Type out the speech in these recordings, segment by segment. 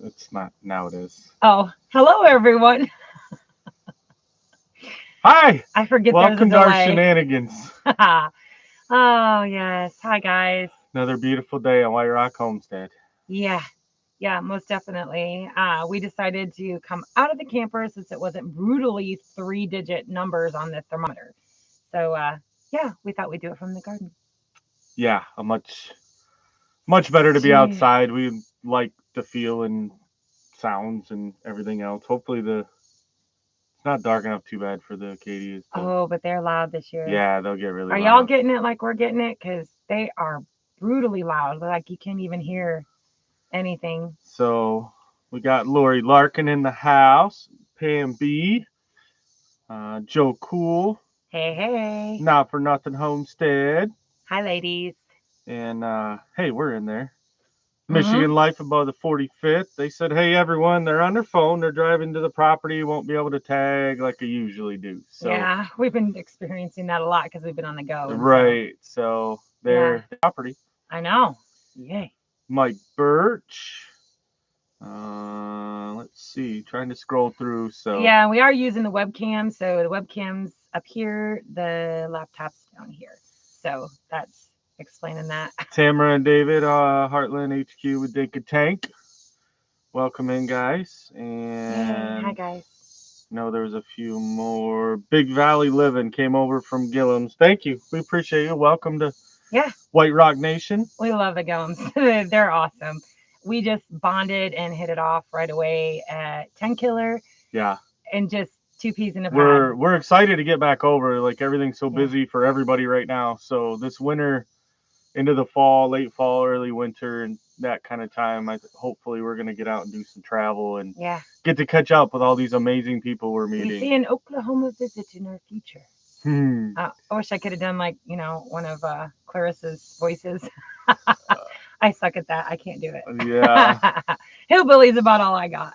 It's not. Now it is. Oh, hello everyone. Hi. I forget there's a Welcome to our delay. shenanigans. Oh, yes. Hi, guys. Another beautiful day on White Rock Homestead. Yeah, yeah, most definitely. We decided to come out of the camper since it wasn't brutally 3-digit numbers on the thermometer. So, yeah, we thought we'd do it from the garden. Yeah, a much better to be Gee. outside. We like the feel and sounds and everything else. Hopefully it's not dark enough too bad for the Acadias. But Oh, but they're loud this year. yeah, they'll get really Are y'all loud. getting it like we're getting it? Because they are brutally loud. Like you can't even hear anything. So we got Lori Larkin in the house, Pam B, Joe Cool, Hey, hey. Not for Nothing Homestead, Hi, ladies. and hey, we're in there. Mm-hmm. Michigan Life above the 45th. They said, hey, everyone, they're on their phone. They're driving to the property. Won't be able to tag like they usually do. So, Yeah, we've been experiencing that a lot because we've been on the go. And so, right. So, yeah, their property. I know. Yay. Mike Birch. Let's see. Trying to scroll through. So, Yeah, we are using the webcam. So the webcam's up here, the laptop's down here. So that's explaining that. Tamara and David, Heartland HQ with Dinka Tank. Welcome in, guys. Yay. Hi, And guys. no, there was a few more. Big Valley Living came over from Gillums. Thank you. We appreciate you. Welcome to Yeah, White Rock Nation. we love the Gomes. They're awesome. We just bonded and hit it off right away at 10 Killer Yeah. and just two peas in a pod. We're excited to get back over. Like everything's so Yeah. busy for everybody right now. So this winter into the fall, late fall, early winter, and that kind of time, hopefully we're gonna get out and do some travel and Yeah. get to catch up with all these amazing people we're We meeting. see an Oklahoma visit in our future. Hmm. I wish I could have done like, one of Clarissa's voices. I suck at that. I can't do it. Yeah. Hillbilly's about all I got.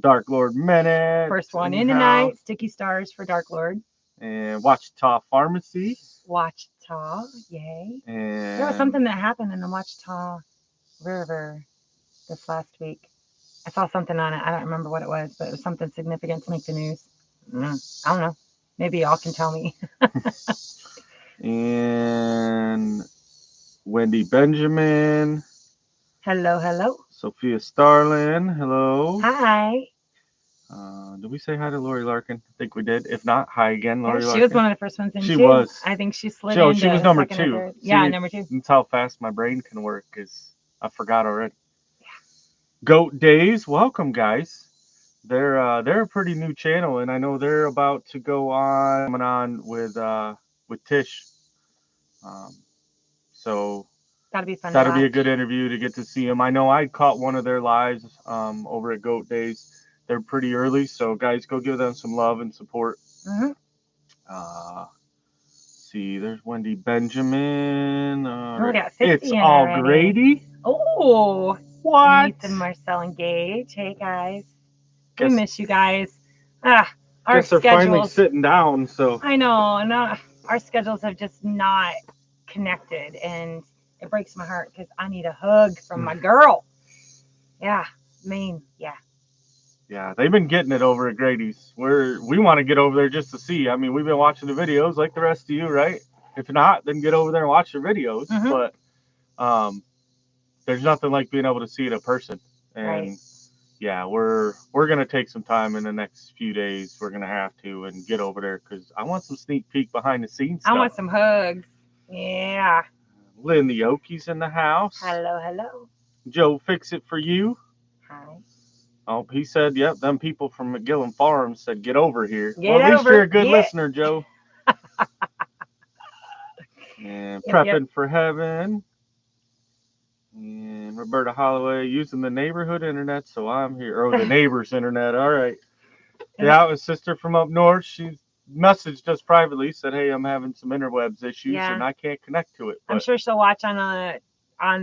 Dark Lord Menace. First one the in the house. night, Sticky Stars for Dark Lord. And Wachita Pharmacy. Wachita, yay. And There was something that happened in the Wachita River this last week. I saw something on it. I don't remember what it was, but it was something significant to make the news. I don't know. Maybe y'all can tell me. and Wendy Benjamin. Hello, hello. Sophia Starlin. Hello. Hi. Did we say hi to Lori Larkin? I think we did. If not, hi again, Yeah, Lori she Larkin. was one of the first ones in She too. was. I think she slid She into was number second or 2. third. See, Yeah, number 2. That's how fast my brain can work. Is I forgot already. Goat Days, welcome guys. They're a pretty new channel, and I know they're about to go on coming on with Tish. So That'll be fun to that'll be a watch. good interview to get to see them. I know I caught one of their lives over at Goat Days. They're pretty early, so guys, go give them some love and support. Mm-hmm. See, there's Wendy Benjamin. Oh, we got 50 It's in all already. Grady. Oh, What? Ethan, Marcel, and Gage. Hey guys, Guess, we miss you guys. Our guess they're finally schedules. sitting down. So I know, and our schedules have just not connected, and it breaks my heart because I need a hug from my girl. Yeah, yeah. yeah, they've been getting it over at Grady's. We want to get over there just to see. I mean, we've been watching the videos like the rest of you, right? If not, then get over there and watch the videos. Mm-hmm. But there's nothing like being able to see it in person. And Right. yeah, we're gonna take some time in the next few days. We're gonna have to and get over there because I want some sneak peek behind the scenes stuff. I want some hugs. Yeah. Lynn the Okies in the house. Hello, hello. Joe, fix it for you. Hi. Oh, he said, yep, them people from McGillen Farms said, get over here. Get well, at least over. you're a good Get. listener, Joe. And Prepping for Heaven. And Roberta Holloway using the neighborhood internet, so I'm here. Or the neighbor's internet. All right. Yeah, a sister from up north. She messaged us privately, said, hey, I'm having some interwebs issues and I can't connect to it. But I'm sure she'll watch on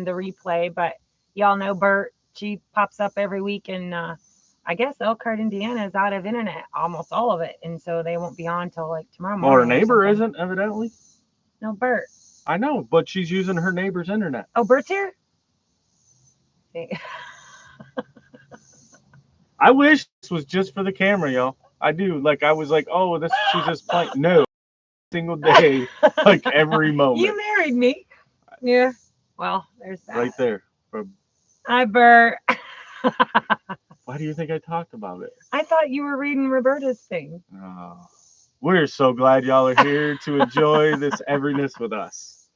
the replay, but y'all know Bert. She pops up every week, and I guess Elkhart, Indiana is out of internet, almost all of it, and so they won't be on till like tomorrow morning. Well, her neighbor isn't, evidently. No, Bert. I know, but she's using her neighbor's internet. Oh, Bert's here? See. I wish this was just for the camera, y'all. I do. Like I was like, oh, this she's just playing. No, single day, like every You moment, married me. Yeah. Well, there's that. right there. But Hi, Bert. why do you think I talked about it? I thought you were reading Roberta's thing. Oh, we're so glad y'all are here to enjoy this everyness with us.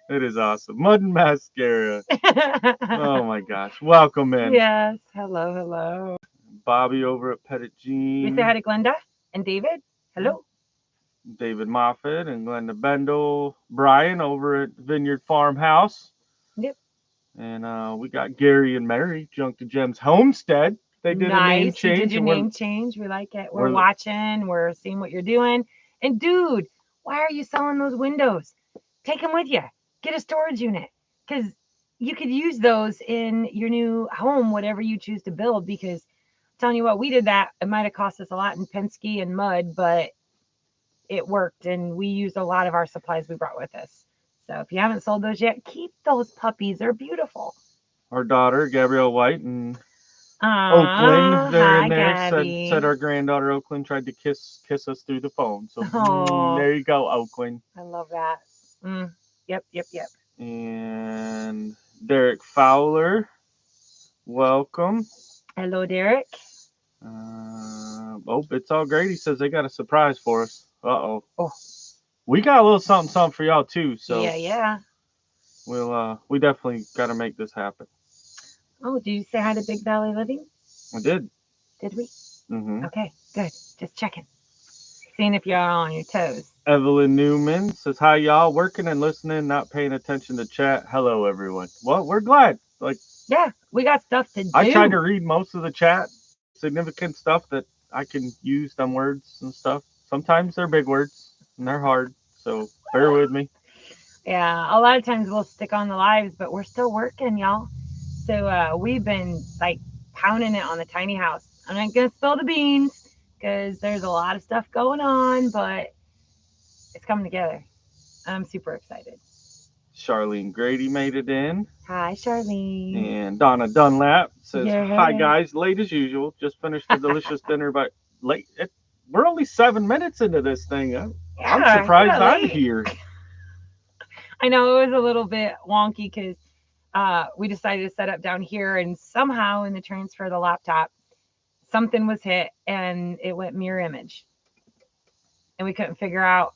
It is awesome. Mud and mascara. Oh my gosh. Welcome in. Yes. Hello, hello. Bobby over at Pettit We say hi Jean, to Glenda and David. Hello. David Moffat and Glenda Bendel, Brian over at Vineyard Farmhouse. Yep. And we got Gary and Mary, Junk to Gems Homestead. They did a name Nice. You did change your and name change. We like it. We're we're watching. We're seeing what you're doing. And dude, why are you selling those windows? Take them with you. Get a storage unit because you could use those in your new home, whatever you choose to build. Because I'm telling you what, we did that. It might have cost us a lot in Penske and mud, but it worked. And we used a lot of our supplies we brought with us. So if you haven't sold those yet, keep those puppies. They're beautiful. our daughter, Gabrielle White, and Oh, Oakland, they're in hi, there. Said Gabby. our granddaughter Oakland tried to kiss us through the phone. So Oh, there you go, Oakland. I love that. Mm, yep, yep, yep. And Derek Fowler, welcome. Hello, Derek. Oh, it's all great. He says they got a surprise for us. Uh-oh. Oh, We got a little something something for y'all too. So yeah, yeah. we definitely got to make this happen. Oh, did you say hi to Big Valley Living? I did. Did we? Mm-hmm. Okay, good. Just checking. Seeing if you're on your toes. Evelyn Newman says, hi, y'all. Working and listening, not paying attention to chat. Hello, everyone. Well, we're glad. Like, Yeah, we got stuff to I tried do. to read most of the chat, significant stuff that I can use some words and stuff. Sometimes they're big words and they're hard. So bear with me. Yeah, a lot of times we'll stick on the lives, but we're still working, y'all. So we've been like pounding it on the tiny house. I'm not gonna spill the beans because there's a lot of stuff going on, but it's coming together. I'm super excited. Charlene Grady made it in. Hi, Charlene. And Donna Dunlap says, hi, Yeah. guys. Late as usual. Just finished a delicious dinner, but late. We're only 7 minutes into this thing. I'm Yeah, surprised yeah, I'm late. here. I know it was a little bit wonky because we decided to set up down here, and somehow in the transfer of the laptop, something was hit and it went mirror image, and we couldn't figure out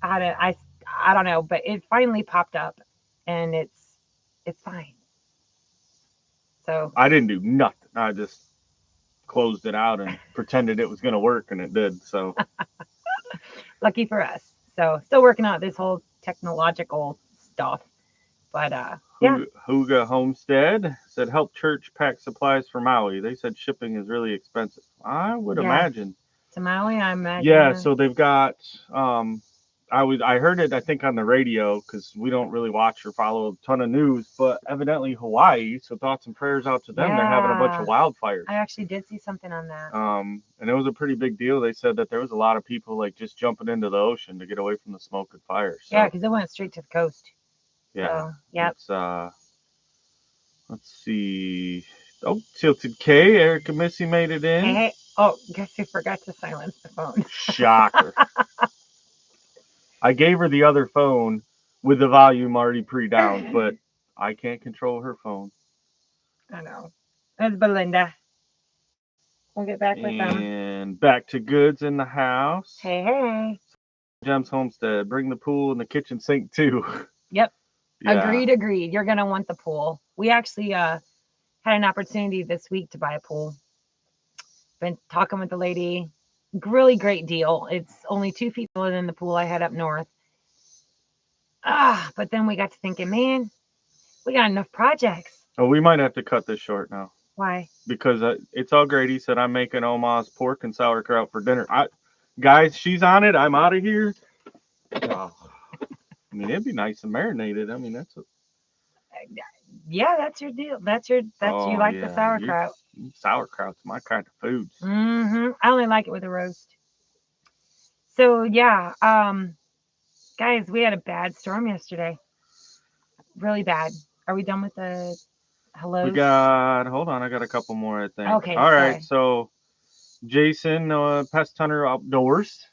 how to. I don't know, but it finally popped up, and it's fine. So I didn't do nothing. I just closed it out and pretended it was going to work, and it did. So lucky for us. So still working out this whole technological stuff, but yeah, Huga Homestead said, help church pack supplies for Maui. They said shipping is really expensive. I would yeah. imagine. To Maui, I Yeah, imagine. so they've got I heard it I think on the radio because we don't really watch or follow a ton of news, but evidently Hawaii. So thoughts and prayers out to them. They're having a bunch of Yeah, wildfires. I actually did see something on that. And it was a pretty big deal. They said that there was a lot of people like just jumping into the ocean to get away from the smoke and fire. Yeah, So because it went straight to the coast. yeah, So, yep. it's let's see. Oh, Tilted K, Erica Missy made it Hey, in. hey. Oh, guess who forgot to silence the phone? Shocker. I gave her the other phone with the volume already pre-down, but I can't control her phone. I know. It's Belinda. We'll get back with them. And back to goods in the house. Hey, hey. Gems Homestead, bring the pool and the kitchen sink too. Yep. Yeah. Agreed, agreed. You're going to want the pool. We actually had an opportunity this week to buy a pool. Been talking with the lady. Really great deal. It's only 2 feet taller than the pool I had up north. But then we got to thinking, man, we got enough projects. Oh, we might have to cut this short now Why? because it's all great. He said I'm making Oma's pork and sauerkraut for dinner. Guys, she's on it. I'm out of here. Oh, I mean, it'd be nice and marinated. I mean, that's a. Yeah, that's your deal. That's you Oh like the yeah, sauerkraut. sauerkraut's my kind of foods. I only like it with a roast. So yeah, guys, we had a bad storm yesterday. Really bad. Are we done with the We Hello. got, hold on, I got a couple more, I think. Okay, All right, sorry. so Jason, Pest Hunter Outdoors.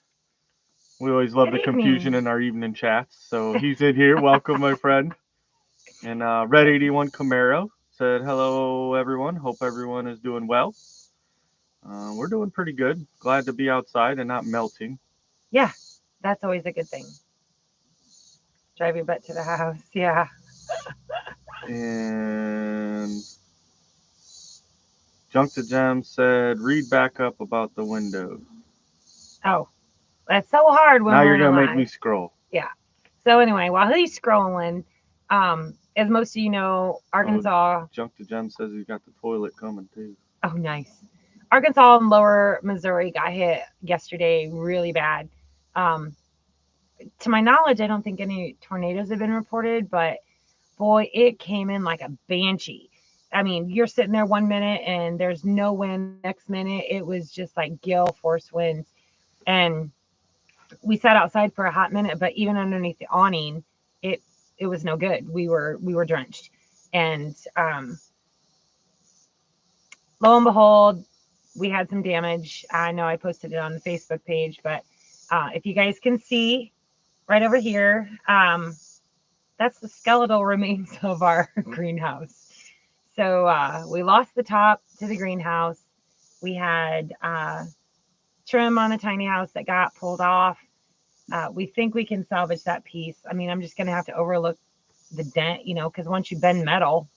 We always love Good the confusion evening. in our evening chats. So he's in here. Welcome, my friend. And Red 81 Camaro said, hello, everyone. Hope everyone is doing well. We're doing pretty good. Glad to be outside and not melting. Yeah, that's always a good thing. Drive your butt to the house. Yeah. And Junk to Gem said, read back up about the windows. Oh, that's so hard when Now we're you're in a going to make me live. scroll. Yeah. So anyway, while he's scrolling, as most of you know, Oh, Arkansas. Junk to Gem says he's got the toilet coming too. Oh, nice. Arkansas and Lower Missouri got hit yesterday really bad. Um, to my knowledge, I don't think any tornadoes have been reported, but boy, it came in like a banshee. I mean, you're sitting there 1 minute and there's no wind. The next minute, it was just like gale force winds. And we sat outside for a hot minute, but even underneath the awning, it it was no good. We were drenched, and lo and behold, we had some damage. I know I posted it on the Facebook page, but if you guys can see right over here, that's the skeletal remains of our greenhouse. So we lost the top to the greenhouse. We had trim on the tiny house that got pulled off. We think we can salvage that piece. I mean, I'm just going to have to overlook the dent, because once you bend metal,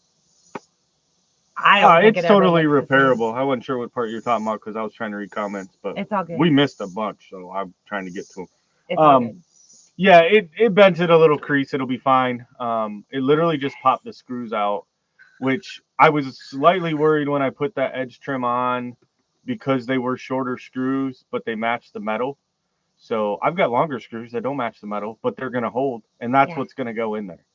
I don't think It's it ever totally looks the same. repairable. I wasn't sure what part you're talking about because I was trying to read comments, but It's all good. we missed a bunch, so I'm trying to get to them. It's all Um, good. yeah, it bent it a little crease. It'll be fine. It literally just popped the screws out, which I was slightly worried when I put that edge trim on because they were shorter screws, but they matched the metal. So I've got longer screws that don't match the metal, but they're gonna hold, and that's Yeah. what's gonna go in there.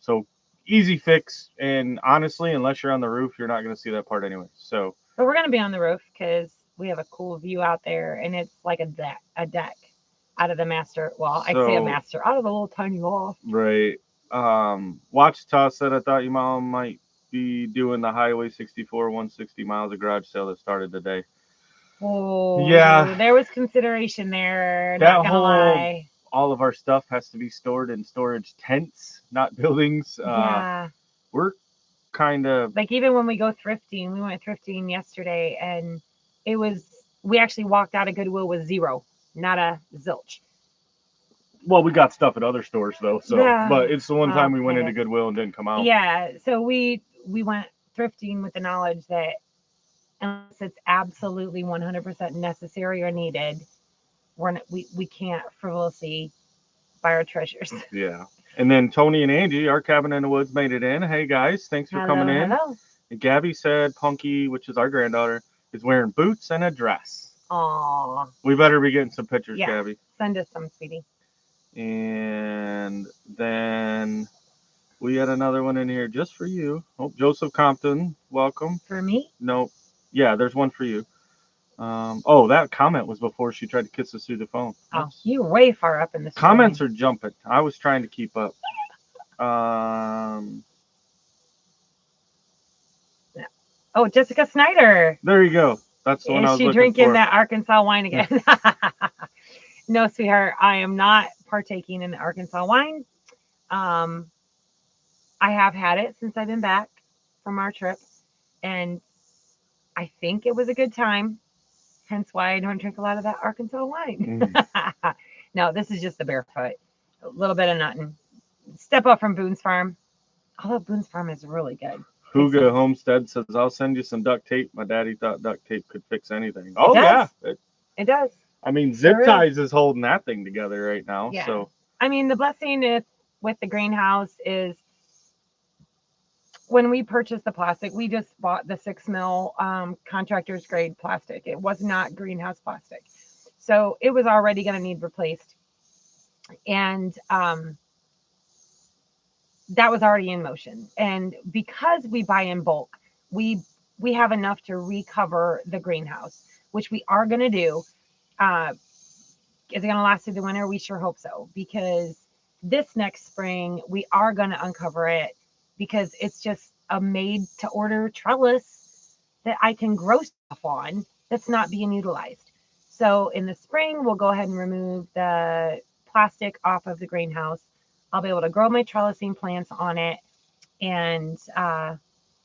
So easy fix, and honestly, unless you're on the roof, you're not gonna see that part anyway. So But we're going to be on the roof because we have a cool view out there, and it's like a deck out of the master. Well, I say a so master out of the little tiny loft. right. Watch Toss said I thought your mom might be doing the Highway 64 160 miles of garage sale that started today. Yeah, Oh, there was consideration there. that Not gonna whole lie. all of our stuff has to be stored in storage tents, not buildings. Yeah. We're kind of Like even when we go thrifting, we went thrifting yesterday, and it was we actually walked out of Goodwill with zero, not a zilch. well, we got stuff at other stores though. So, Yeah. but it's the one Well, time we went kind into of. Goodwill and didn't come out. Yeah. So we went thrifting with the knowledge that unless it's absolutely 100% necessary or needed, we can't frivolously buy our treasures. Yeah. And then Tony and Angie, our cabin in the woods, made it in. Hey guys, thanks for coming Hello, in. hello. And Gabby said Punky, which is our granddaughter, is wearing boots and a dress. Aw. We better be getting some pictures, Yeah. Gabby. Send us some, sweetie. And then we had another one in here just for you. Oh, Joseph Compton, welcome. For me? Nope. Yeah, there's one for you. Oh, that comment was before she tried to kiss us through the phone. Oh, That's, you're way far up in the comments story. are jumping. I was trying to keep up. Oh, Jessica Snyder. There you go. That's the one I Is was she looking drinking for. that Arkansas wine again? No, sweetheart. I am not partaking in the Arkansas wine. Um, I have had it since I've been back from our trip, and I think it was a good time. Hence why I don't drink a lot of that Arkansas wine. Mm. No, this is just the barefoot. A little bit of nothing. Step up from Boone's Farm. Although Boone's Farm is really good. It's Huga Homestead says, I'll send you some duct tape. My daddy thought duct tape could fix anything. it Oh, does. yeah. It does. I mean, zip Sure is. ties is holding that thing together right now. Yeah. So, I mean, the blessing with the greenhouse is when we purchased the plastic, we just bought the 6 mil contractor's grade plastic. It was not greenhouse plastic. So it was already going to need replaced. And that was already in motion. And because we buy in bulk, we we have enough to recover the greenhouse, which we are going to do. Uh, is it going to last through the winter? We sure hope so, because this next spring we are going to uncover it because it's just a made to order trellis that I can grow stuff on that's not being utilized. So in the spring, we'll go ahead and remove the plastic off of the greenhouse. I'll be able to grow my trellising plants on it and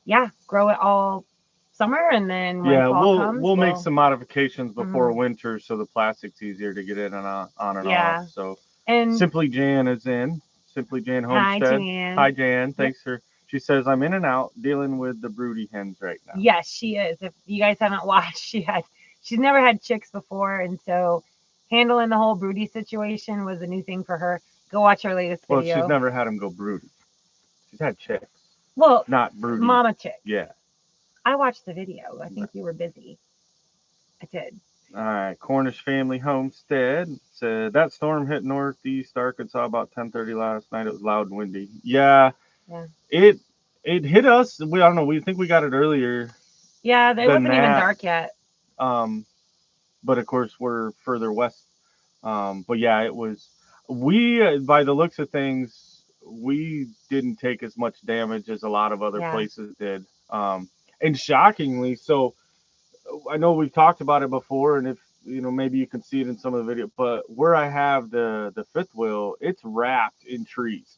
yeah, grow it all summer. And then when Yeah, fall comes, we'll make we'll, some modifications before mhm, winter so the plastic's easier to get in and on and off. yeah. So And Simply Jan is in. Simply Jan hi, Homestead. Hi Jan. Jan, Yep. thanks for. She says I'm in and out dealing with the broody hens right now. Yes, she is. If you guys haven't watched, she's never had chicks before, and so handling the whole broody situation was a new thing for her. Go watch her latest Well, she's video. never had them go broody. She's had chicks, Well, not broody. mama chick. Yeah. I watched the video. I think you were busy. I did. All right, Cornish Family Homestead said that storm hit northeast Arkansas about 10:30 last night. It was loud and windy. Yeah, Yeah. it it hit us. We I don't know. We think we got it earlier Yeah, it than wasn't even that. dark yet. Um, but of course we're further west. But yeah, it was. We by the looks of things, we didn't take as much damage as a lot of other Yeah. places did. And shockingly, so I know we've talked about it before, and if maybe you can see it in some of the video, but where I have the fifth wheel, it's wrapped in trees.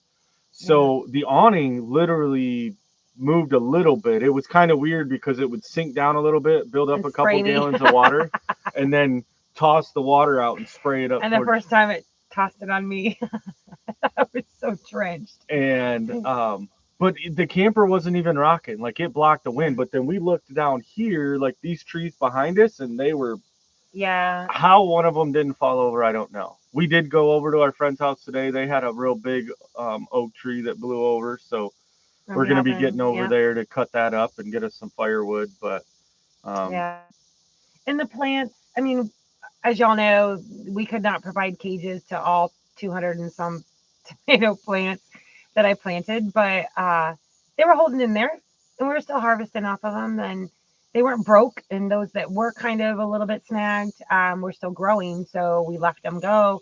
Yeah. So the awning literally moved a little bit. It was kind of weird because it would sink down a little bit, build up And a couple spray me. gallons of water, and then toss the water out and spray it up And the towards. first time it tossed it on me, I was so drenched. And but the camper wasn't even rocking. Like it blocked the Yeah. wind. But then we looked down here, like these trees behind us, and they were. Yeah. How one of them didn't fall over, I don't know. We did go over to our friend's house today. They had a real big oak tree that blew over, so And we're we going to be getting haven't, over yeah. there to cut that up and get us some firewood. But Yeah. And the plants, I mean, as y'all know, we could not provide cages to all 200 and some tomato plants that I planted, but they were holding in there and we were still harvesting off of them. And they weren't broke. And those that were kind of a little bit snagged were still growing. So we let them go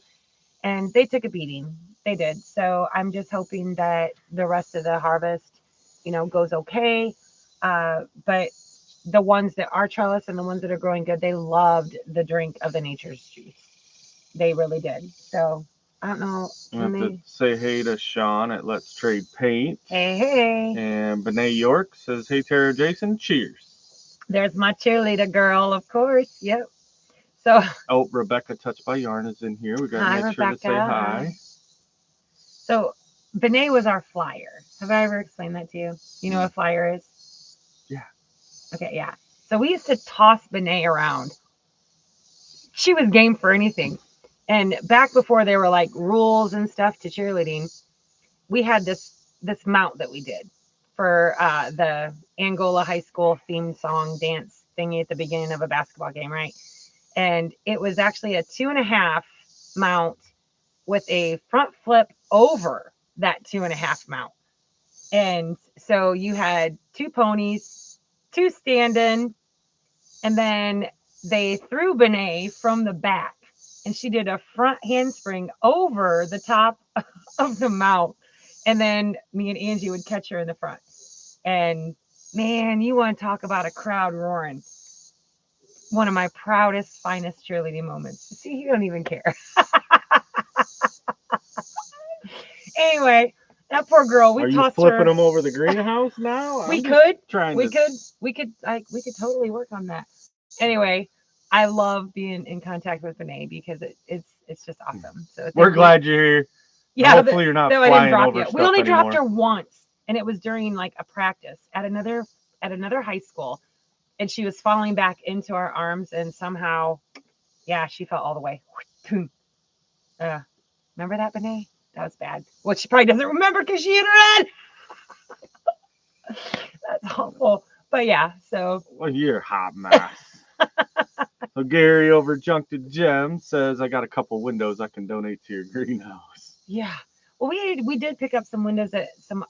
and they took a beating. They did. So I'm just hoping that the rest of the harvest, goes okay. But the ones that are trellis and the ones that are growing good, they loved the drink of the nature's juice. They really did. So I don't know. I Can have to they? say hey to Sean at Let's Trade Paint. Hey, hey. And Benet York says, hey, Tara Jason, cheers. There's my cheerleader girl, of course. Yep. So Oh, Rebecca Touched by Yarn is in here. We got to hi, make sure to say Rebecca. hi. So Benet was our flyer. Have I ever explained that to you? You know what a flyer is? Yeah. Okay, yeah. So we used to toss Benet around. She was game for anything. And back before there were like rules and stuff to cheerleading, we had this mount that we did for the Angola High School theme song dance thingy at the beginning of a basketball game, right? And it was actually a 2.5 mount with a front flip over that 2.5 mount. And so you had two ponies, two standing, and then they threw Benet from the back. And she did a front handspring over the top of the mount. And then me and Angie would catch her in the front. And man, you want to talk about a crowd roaring. One of my proudest, finest cheerleading moments. See, you don't even care. Anyway, that poor girl, we Are you tossed flipping her. them over the greenhouse now? We I'm just could, trying we to. could, we could totally work on that. Anyway, I love being in contact with Benet because it's just awesome. So We're thank you. glad you're here. Yeah, Hopefully you're not that I didn't flying drop over you. We stuff only dropped anymore. her once, and it was during like a practice at another high school, and she was falling back into our arms, and somehow, yeah, she fell all the way. Remember that, Benet? That was bad. Well, she probably doesn't remember because she hit her head. That's awful. But yeah, so Well, you're a hot mess. So Gary over Junk to Gem says, I got a couple windows I can donate to your greenhouse. yeah. Well, we did pick up some windows at some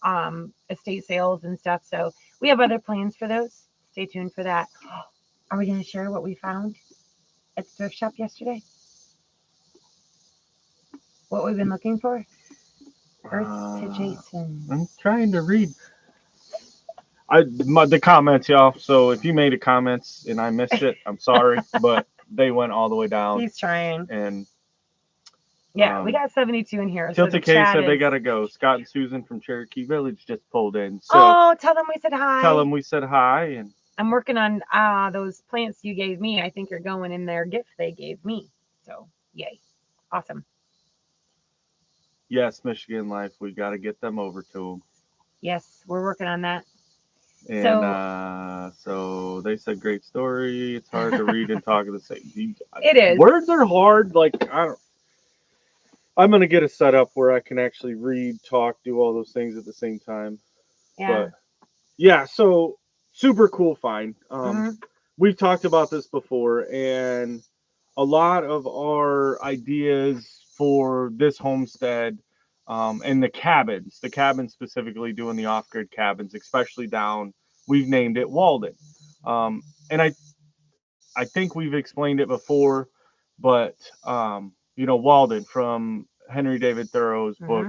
estate sales and stuff. So we have other plans for those. Stay tuned for that. Are we going to share what we found at the thrift shop yesterday? What we've been looking for? Earth to Jason. I'm trying to read. the comments, y'all. So if you made a comments and I missed it, I'm sorry, but they went all the way down. He's trying. And Yeah, we got 72 in here, so the Tilted K chat said they is. gotta go. Scott and Susan from Cherokee Village just pulled in. So Oh, tell them we said tell hi. them we said hi. And I'm working on those plants you gave me. I think are going in their gift they gave me. So yay, awesome. yes, Michigan Life, we gotta get them over to them. Yes, we're working on that. And So so they said great story. It's hard to read and talk at the same. it is. Words are hard. Like I don't. I'm gonna get a setup where I can actually read, talk, do all those things at the same time. Yeah. But yeah, so super cool find. Hmm. We've talked about this before, and a lot of our ideas for this homestead and the cabins specifically, doing the off-grid cabins, especially down. We've named it Walden, and I think we've explained it before, but Walden from Henry David Thoreau's book,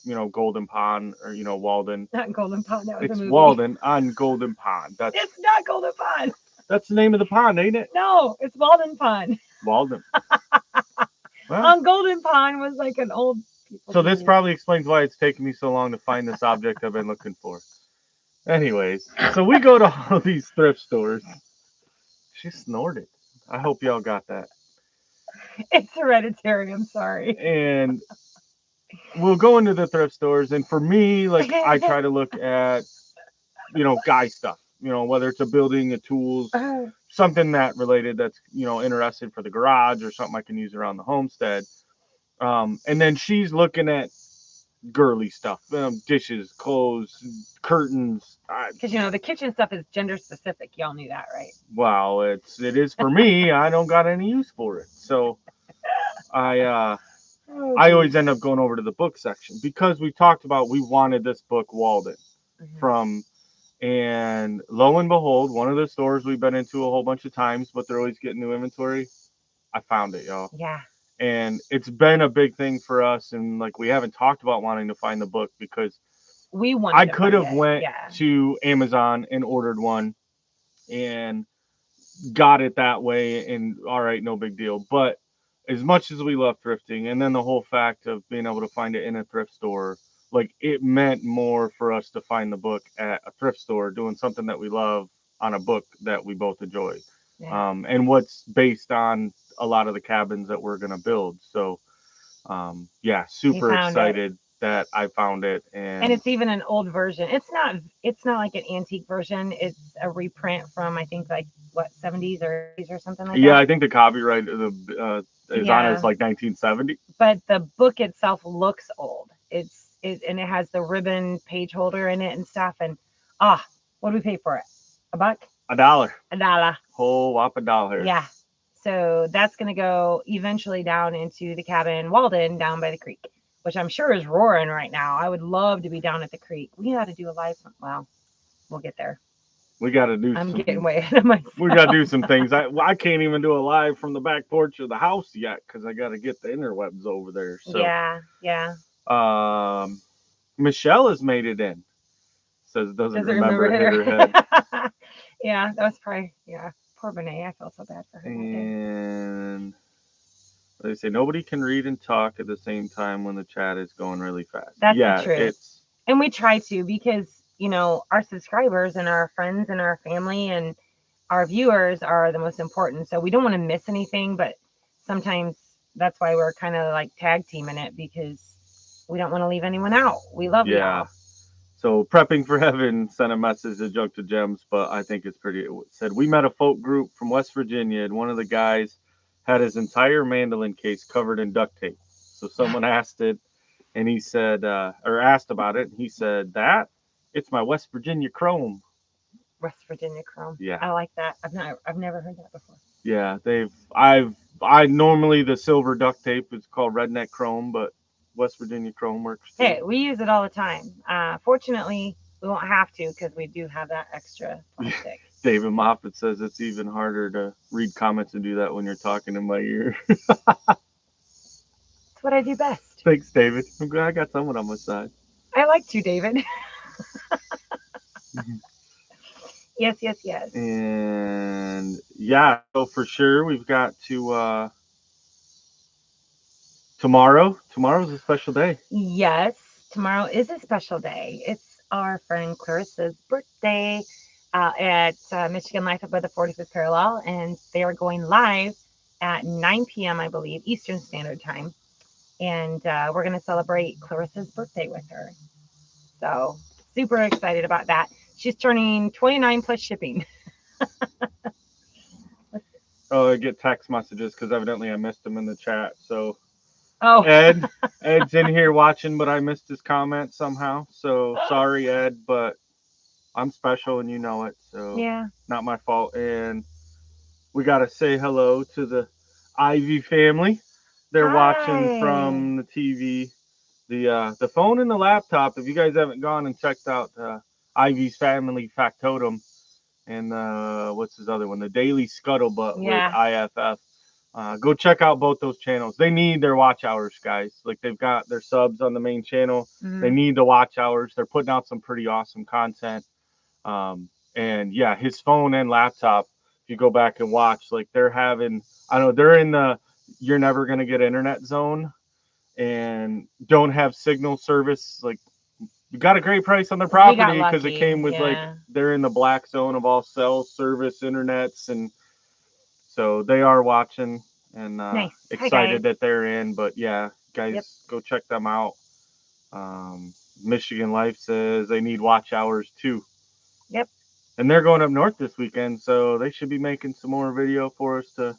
Hmm. Golden Pond, or Walden. Not Golden Pond. That was a It's movie. Walden on Golden Pond. It's not Golden Pond. That's the name of the pond, ain't it? No, it's Walden Pond. Walden. Well, Golden Pond was like an old people so this movie. probably explains why it's taken me so long to find this object I've been looking for. Anyways, so we go to all these thrift stores. She snorted. I hope y'all got that. It's hereditary. I'm sorry. And we'll go into the thrift stores, and for me, like I try to look at guy stuff. Whether it's a building, a tools, something that related that's interesting for the garage or something I can use around the homestead. And then she's looking at girly stuff, dishes, clothes, curtains. Because the kitchen stuff is gender specific. Y'all knew that, right? Wow, it is for me. I don't got any use for it, so I Oh, I geez. always end up going over to the book section because we talked about we wanted this book Walden Mhm. from, and lo and behold, one of the stores we've been into a whole bunch of times, but they're always getting new inventory. I found it, y'all. Yeah. And it's been a big thing for us, and like we haven't talked about wanting to find the book because We wanted I to could find have it. went Yeah. to Amazon and ordered one and got it that way, and all right, no big deal. But as much as we love thrifting, and then the whole fact of being able to find it in a thrift store, like it meant more for us to find the book at a thrift store doing something that we love on a book that we both enjoy, Yeah. and what's based on a lot of the cabins that we're going to build. So yeah, You super found it. excited that I found it. And And it's even an old version. It's not like an antique version. It's a reprint from I think like what 70s or 80s or something like yeah, that. I think the copyright is on as Yeah. like 1970. But the book itself looks old. And it has the ribbon page holder in it and stuff. And what do we pay for it? $1? $1. $1. Whole whop of dollars. Yeah. So that's gonna go eventually down into the cabin Walden down by the creek, which I'm sure is roaring right now. I would love to be down at the creek. We got to do a live. Well, we'll get there. We got to do I'm some. getting way ahead of myself. We got to do some things. I can't even do a live from the back porch of the house yet because I got to get the interwebs over there. So Yeah, yeah. um, Michelle has made it in. Says doesn't Doesn't remember remember hit her her. head. Yeah, that was probably Poor Renee. I felt so bad for her that day. And they say nobody can read and talk at the same time when the chat is going really fast. That's Yeah, the truth. it's And we try to because our subscribers and our friends and our family and our viewers are the most important. So we don't want to miss anything, but sometimes that's why we're kind of like tag teaming it because we don't want to leave anyone out. We love yeah. y'all. So prepping for heaven sent a message to Junk to Gems, but I think it's pretty. It said we met a folk group from West Virginia, and one of the guys had his entire mandolin case covered in duct tape. So someone asked it, and he said, or asked about it, and he said that it's my West Virginia chrome. West Virginia Chrome. Yeah, I like that. I've never heard that before. yeah. I normally the silver duct tape is called redneck chrome, but West Virginia chrome works too. Hey, we use it all the time. Fortunately, we won't have to because we do have that extra plastic. David Moffat says it's even harder to read comments and do that when you're talking in my ear. It's what I do best. Thanks, David. I'm glad I got someone on my side. I like you, David. Yes, yes, yes. And yeah, so for sure we've got to tomorrow. Tomorrow's a special day. Yes, tomorrow is a special day. It's our friend Clarissa's birthday at Michigan Life above the 45th parallel, and they are going live at 9 p.m., I believe, Eastern Standard Time. And we're going to celebrate Clarissa's birthday with her. So, super excited about that. She's turning 29 plus shipping. Oh, I get text messages because evidently I missed them in the chat. So Oh, Ed, Ed's in here watching, but I missed his comment somehow. So sorry, Ed, but I'm special and you know it. So yeah. not my fault. And we gotta say hello to the Ivy family. They're watching Hi. from the TV, the phone and the laptop. If you guys haven't gone and checked out Ivy's Family Factotum and what's his other one, the Daily Scuttlebutt with Yeah. IFF. Go check out both those channels. They need their watch hours, guys. Like they've got their subs on the main channel. They Mm-hmm. need the watch hours. They're putting out some pretty awesome content. And yeah, his phone and laptop. If you go back and watch, like they're having, I don't know, they're in the you're never gonna get internet zone and don't have signal service. Like you got a great price on their We got property because it lucky. came with like Yeah. they're in the black zone of all cell service internets, and so they are watching and Nice. Hi, guys. excited that they're in. But yeah, Yep. guys, go check them out. um, Michigan Life says they need watch hours too, Yep. and they're going up north this weekend, so they should be making some more video for us to.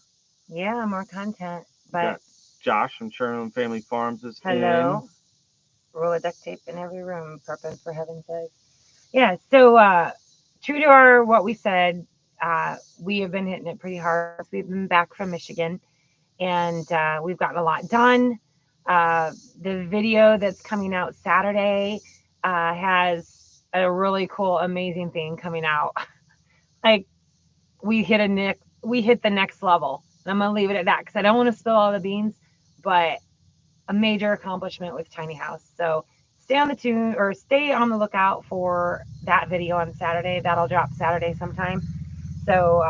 Yeah, more content. We But got Josh from Sherman Family Farms is in. hello. Roll of duct tape in every room, prepping for heaven's sake. Yeah, so true to our what we said, we have been hitting it pretty hard since we've been back from Michigan, and we've gotten a lot done. The video that's coming out Saturday has a really cool, amazing thing coming out. Like we hit the next level. And I'm gonna leave it at that because I don't want to spill all the beans, but a major accomplishment with Tiny House. So stay on the lookout for that video on Saturday. That'll drop Saturday sometime. So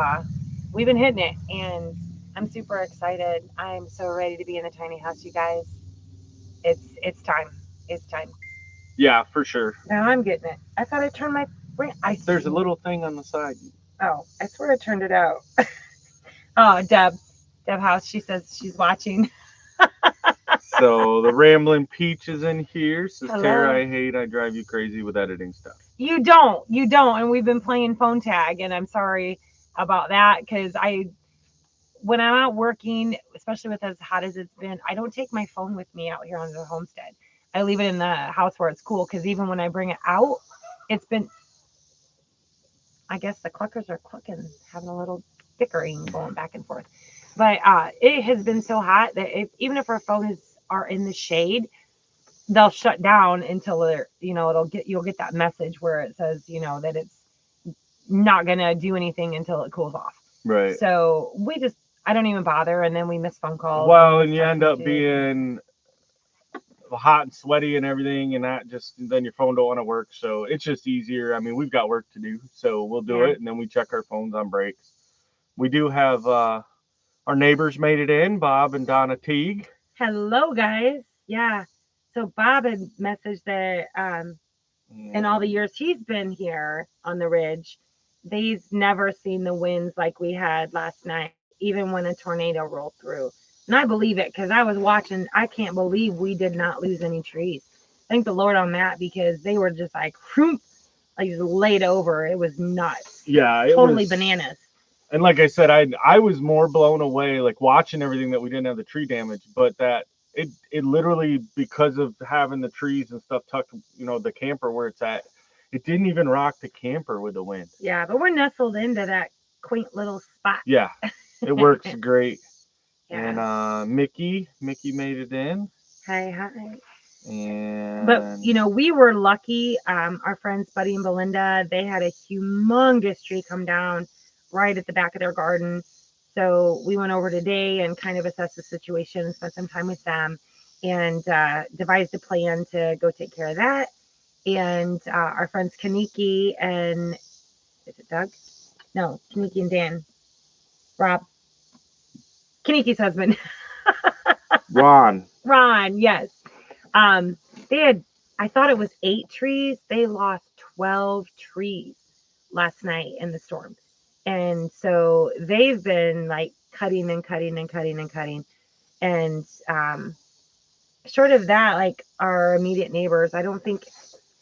we've been hitting it, and I'm super excited. I'm so ready to be in the tiny house, you guys. It's time. It's time. Yeah, for sure. Now I'm getting it. I thought I turned my I There's a little thing on the side. Oh, I swear I turned it out. Oh, Deb House. She says she's watching. So the rambling peach is in here. Says Tara, Hello. I hate I drive you crazy with editing stuff. You don't, and we've been playing phone tag, and I'm sorry about that because when I'm out working, especially with as hot as it's been, I don't take my phone with me out here on the homestead. I leave it in the house where it's cool because even when I bring it out, it's been, I guess the cluckers are clucking, having a little bickering going back and forth. But it has been so hot that even if our phones are in the shade, they'll shut down until you'll get that message where it says, that it's not gonna do anything until it cools off. Right. So I don't even bother, and then we miss phone calls. Well, We and miss you text end up messages. being hot and sweaty and everything, and that just then your phone don't want to work. So it's just easier. I mean, we've got work to do, so we'll do Yeah. it, and then we check our phones on breaks. We do have our neighbors made it in, Bob and Donna Teague. Hello, guys. Yeah. So Bob had messaged that in all the years he's been here on the ridge, they've never seen the winds like we had last night, even when a tornado rolled through. And I believe it because I was watching. I can't believe we did not lose any trees. Thank the Lord on that because they were just like, like just laid over. It was nuts. Yeah, it Totally was bananas. And like I said, I was more blown away like watching everything that we didn't have the tree damage, but that it literally because of having the trees and stuff tucked, the camper where it's at, it didn't even rock the camper with the wind. Yeah, but we're nestled into that quaint little spot. Yeah, it works great. Yeah. And Mickey made it in. Hi, hi. But And we were lucky. Our friends Buddy and Belinda, they had a humongous tree come down right at the back of their garden. So we went over today and kind of assessed the situation, spent some time with them, and devised a plan to go take care of that. And our friends Kaniki and Is it Doug? No, Kaniki and Dan. Rob. Kaniki's husband. Ron. Ron, yes. They had, I thought it was 8 trees. They lost 12 trees last night in the storm. And so they've been like cutting and cutting and cutting and cutting. And short of that, like our immediate neighbors, I don't think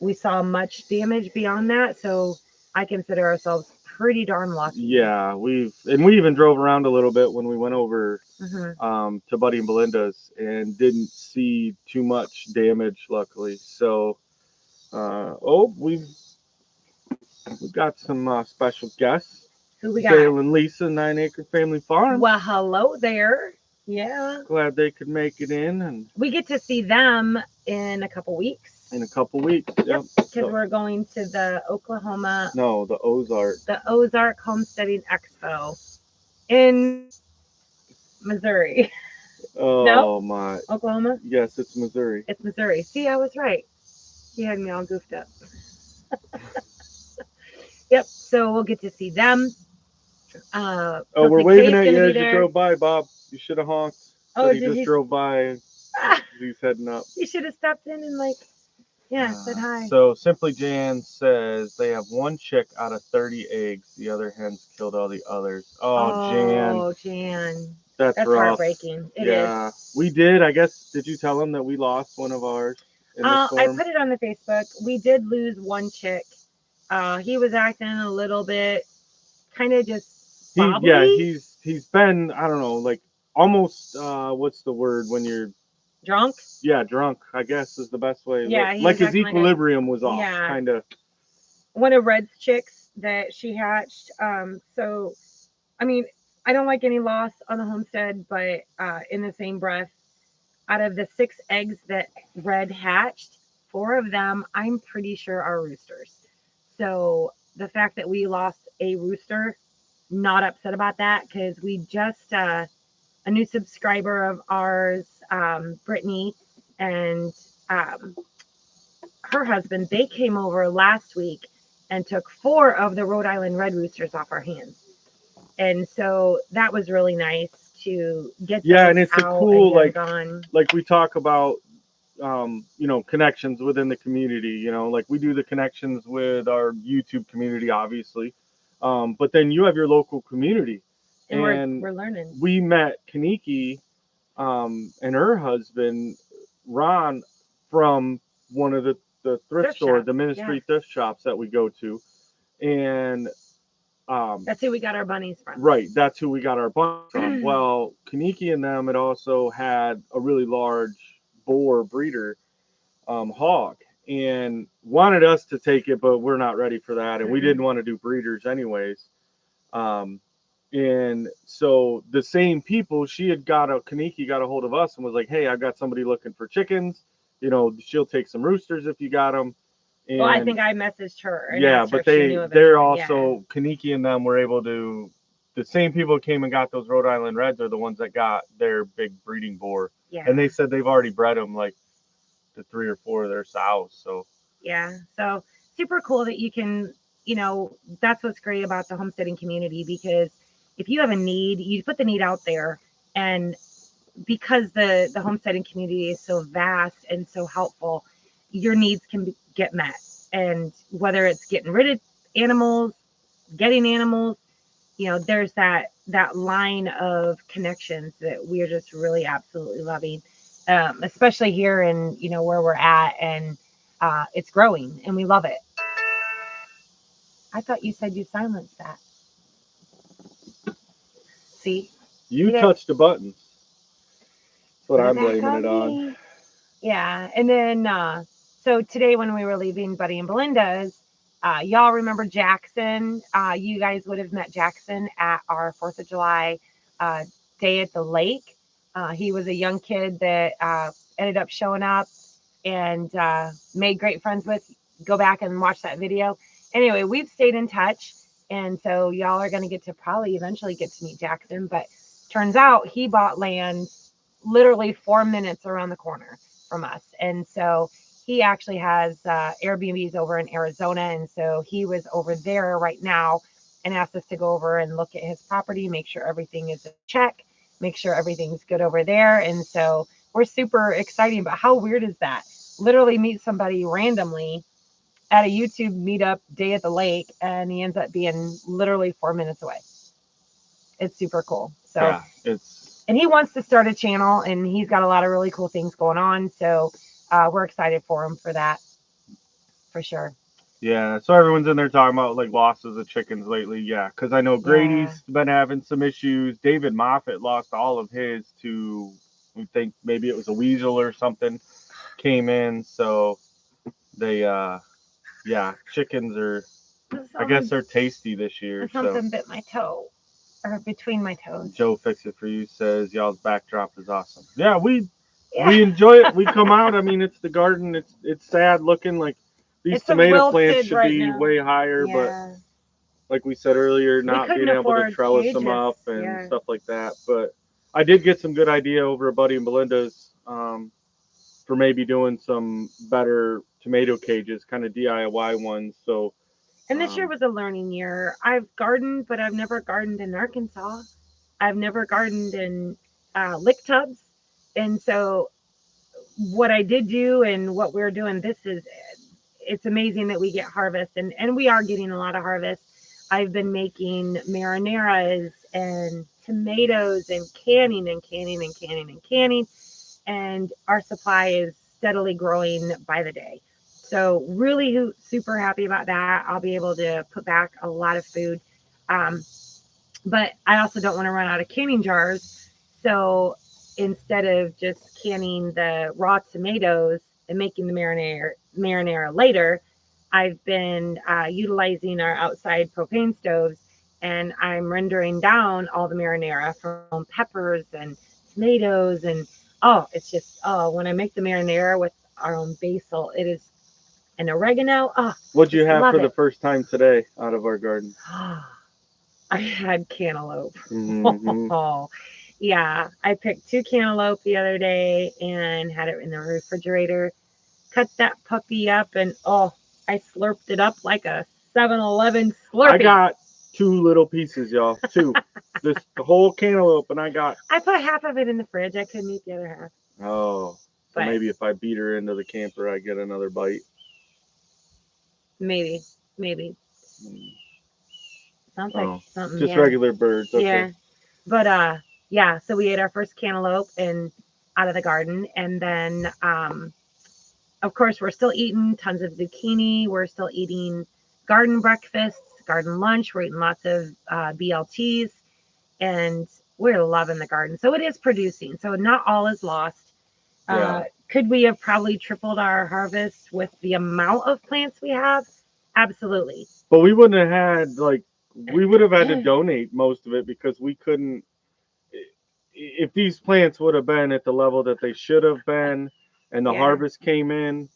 we saw much damage beyond that. So I consider ourselves pretty darn lucky. Yeah, we even drove around a little bit when we went over to Buddy and Belinda's and didn't see too much damage, luckily. So, we've got some special guests. Who we got? Dale and Lisa, 9 Acre Family Farm. Well, hello there. Yeah. Glad they could make it in, and we get to see them in a couple weeks. In a couple weeks, yep. Because we're going to the Oklahoma. No, the Ozark. The Ozark Homesteading Expo in Missouri. Oh no? My! Oklahoma. Yes, it's Missouri. It's Missouri. See, I was right. He had me all goofed up. Yep. So we'll get to see them. We're waving at you as you drove by, Bob. You should have honked. Oh, he just drove by. He's heading up. You should have stopped in and said hi. So Simply Jan says they have 1 chick out of 30 eggs. The other hens killed all the others. Oh, Jan. Oh, Jan. That's rough. Heartbreaking. It is. We did. I guess. Did you tell them that we lost one of ours in the storm? I put it on the Facebook. We did lose 1 chick. He was acting a little bit, kind of just bobbly. He's been, I don't know, like almost what's the word when you're drunk? Yeah, drunk, I guess is the best way. Yeah, like his equilibrium was off, kind of. One of Red's chicks that she hatched. So, I mean, I don't like any loss on the homestead, but in the same breath, out of the 6 eggs that Red hatched, 4 of them, I'm pretty sure are roosters. So the fact that we lost a rooster, not upset about that, because we just, a new subscriber of ours, Brittany, and her husband, they came over last week and took 4 of the Rhode Island red roosters off our hands. And so that was really nice to get them and it's out a cool, like we talk about, connections within the community, like we do the connections with our YouTube community, obviously. But then you have your local community. And we're learning. We met Kaniki and her husband, Ron, from one of the thrift stores, the ministry thrift shops that we go to. And that's who we got our bunnies from. Right, that's who we got our bunnies from. Well, Kaniki and them had also had a really large boar breeder hog and wanted us to take it, but we're not ready for that, and we didn't want to do breeders anyways. And so the same people, Kaniki got a hold of us and was like, hey, I've got somebody looking for chickens, she'll take some roosters if you got them. And, well, I think I messaged her. But they're also, Kaniki and them were able to, the same people who came and got those Rhode Island Reds are the ones that got their big breeding boar. Yeah. And they said they've already bred them like to 3 or 4 of their sows. So. Yeah. So super cool that you can, that's what's great about the homesteading community, because if you have a need, you put the need out there, and because the homesteading community is so vast and so helpful, your needs can get met. And whether it's getting rid of animals, getting animals, there's that line of connections that we're just really absolutely loving, especially here in, where we're at, and it's growing and we love it. I thought you said you silenced that. See? You touched the buttons. That's what I'm blaming it on. Yeah. And then, so today when we were leaving Buddy and Belinda's, y'all remember Jackson? You guys would have met Jackson at our 4th of July day at the lake. He was a young kid that ended up showing up and made great friends with. Go back and watch that video. Anyway, we've stayed in touch. And so y'all are going to get to probably eventually get to meet Jackson. But turns out he bought land literally 4 minutes around the corner from us. And so he actually has Airbnbs over in Arizona. And so he was over there right now and asked us to go over and look at his property, make sure everything is in check, make sure everything's good over there. And so we're super excited. But how weird is that? Literally meet somebody randomly at a YouTube meetup day at the lake, and he ends up being literally 4 minutes away. It's super cool. So, Yeah, it's and he wants to start a channel, and he's got a lot of really cool things going on. So, we're excited for him for that, for sure. yeah. So everyone's in there talking about like losses of chickens lately. Yeah, because I know Yeah. Grady's been having some issues. David Moffat lost all of his to, we think maybe it was a weasel or something came in. So they, yeah, chickens are. I guess Something, they're tasty this year. So something bit my toe, or between my toes. Joe Fix It For You says y'all's backdrop is awesome. Yeah, Yeah. we enjoy it. We come out. I mean, it's the garden. It's sad looking. Like these It's a tomato plants wilted should right be now. way higher, but Yeah. like we said earlier, We not couldn't being able to afford trellis them cages. up and Yeah. stuff like that. But I did get some good idea over a buddy and Belinda's for maybe doing some better tomato cages, kind of DIY ones. So And this year um, was a learning year. I've gardened, but I've never gardened in Arkansas. I've never gardened in lick tubs. And so, what I did do and what we're doing, it's amazing that we get harvest, and we are getting a lot of harvest. I've been making marineras and tomatoes and canning and canning and canning and canning, and our supply is steadily growing by the day. So really super happy about that. I'll be able to put back a lot of food. Um, but I also don't want to run out of canning jars. So instead of just canning the raw tomatoes and making the marinara later, I've been utilizing our outside propane stoves, and I'm rendering down all the marinara from our own peppers and tomatoes. And oh, it's just, oh, when I make the marinara with our own basil, it is an oregano. Oh, what'd you just have love for the it. first time today out of our garden? I had cantaloupe. Hmm. Oh, yeah. I picked two cantaloupe the other day and had it in the refrigerator. Cut that puppy up, and oh, I slurped it up like a 7-Eleven I Slurpee. got two little pieces, y'all. Two. This the whole cantaloupe, and I got. I put half of it in the fridge. I couldn't eat the other half. Oh, so But maybe if I beat her into the camper, I get another bite. maybe, maybe. Mm. Sounds like Oh, something, just yeah. regular birds. Okay. Yeah. But yeah, so we ate our first cantaloupe and out of the garden, and then of course, we're still eating tons of zucchini. We're still eating garden breakfasts, garden lunch. We're eating lots of BLTs, and we're loving the garden. So it is producing. So not all is lost. Yeah. Could we have probably tripled our harvest with the amount of plants we have? Absolutely. But we wouldn't have had like we would have had to donate most of it because we couldn't. If these plants would have been at the level that they should have been, and the Yeah. harvest came in,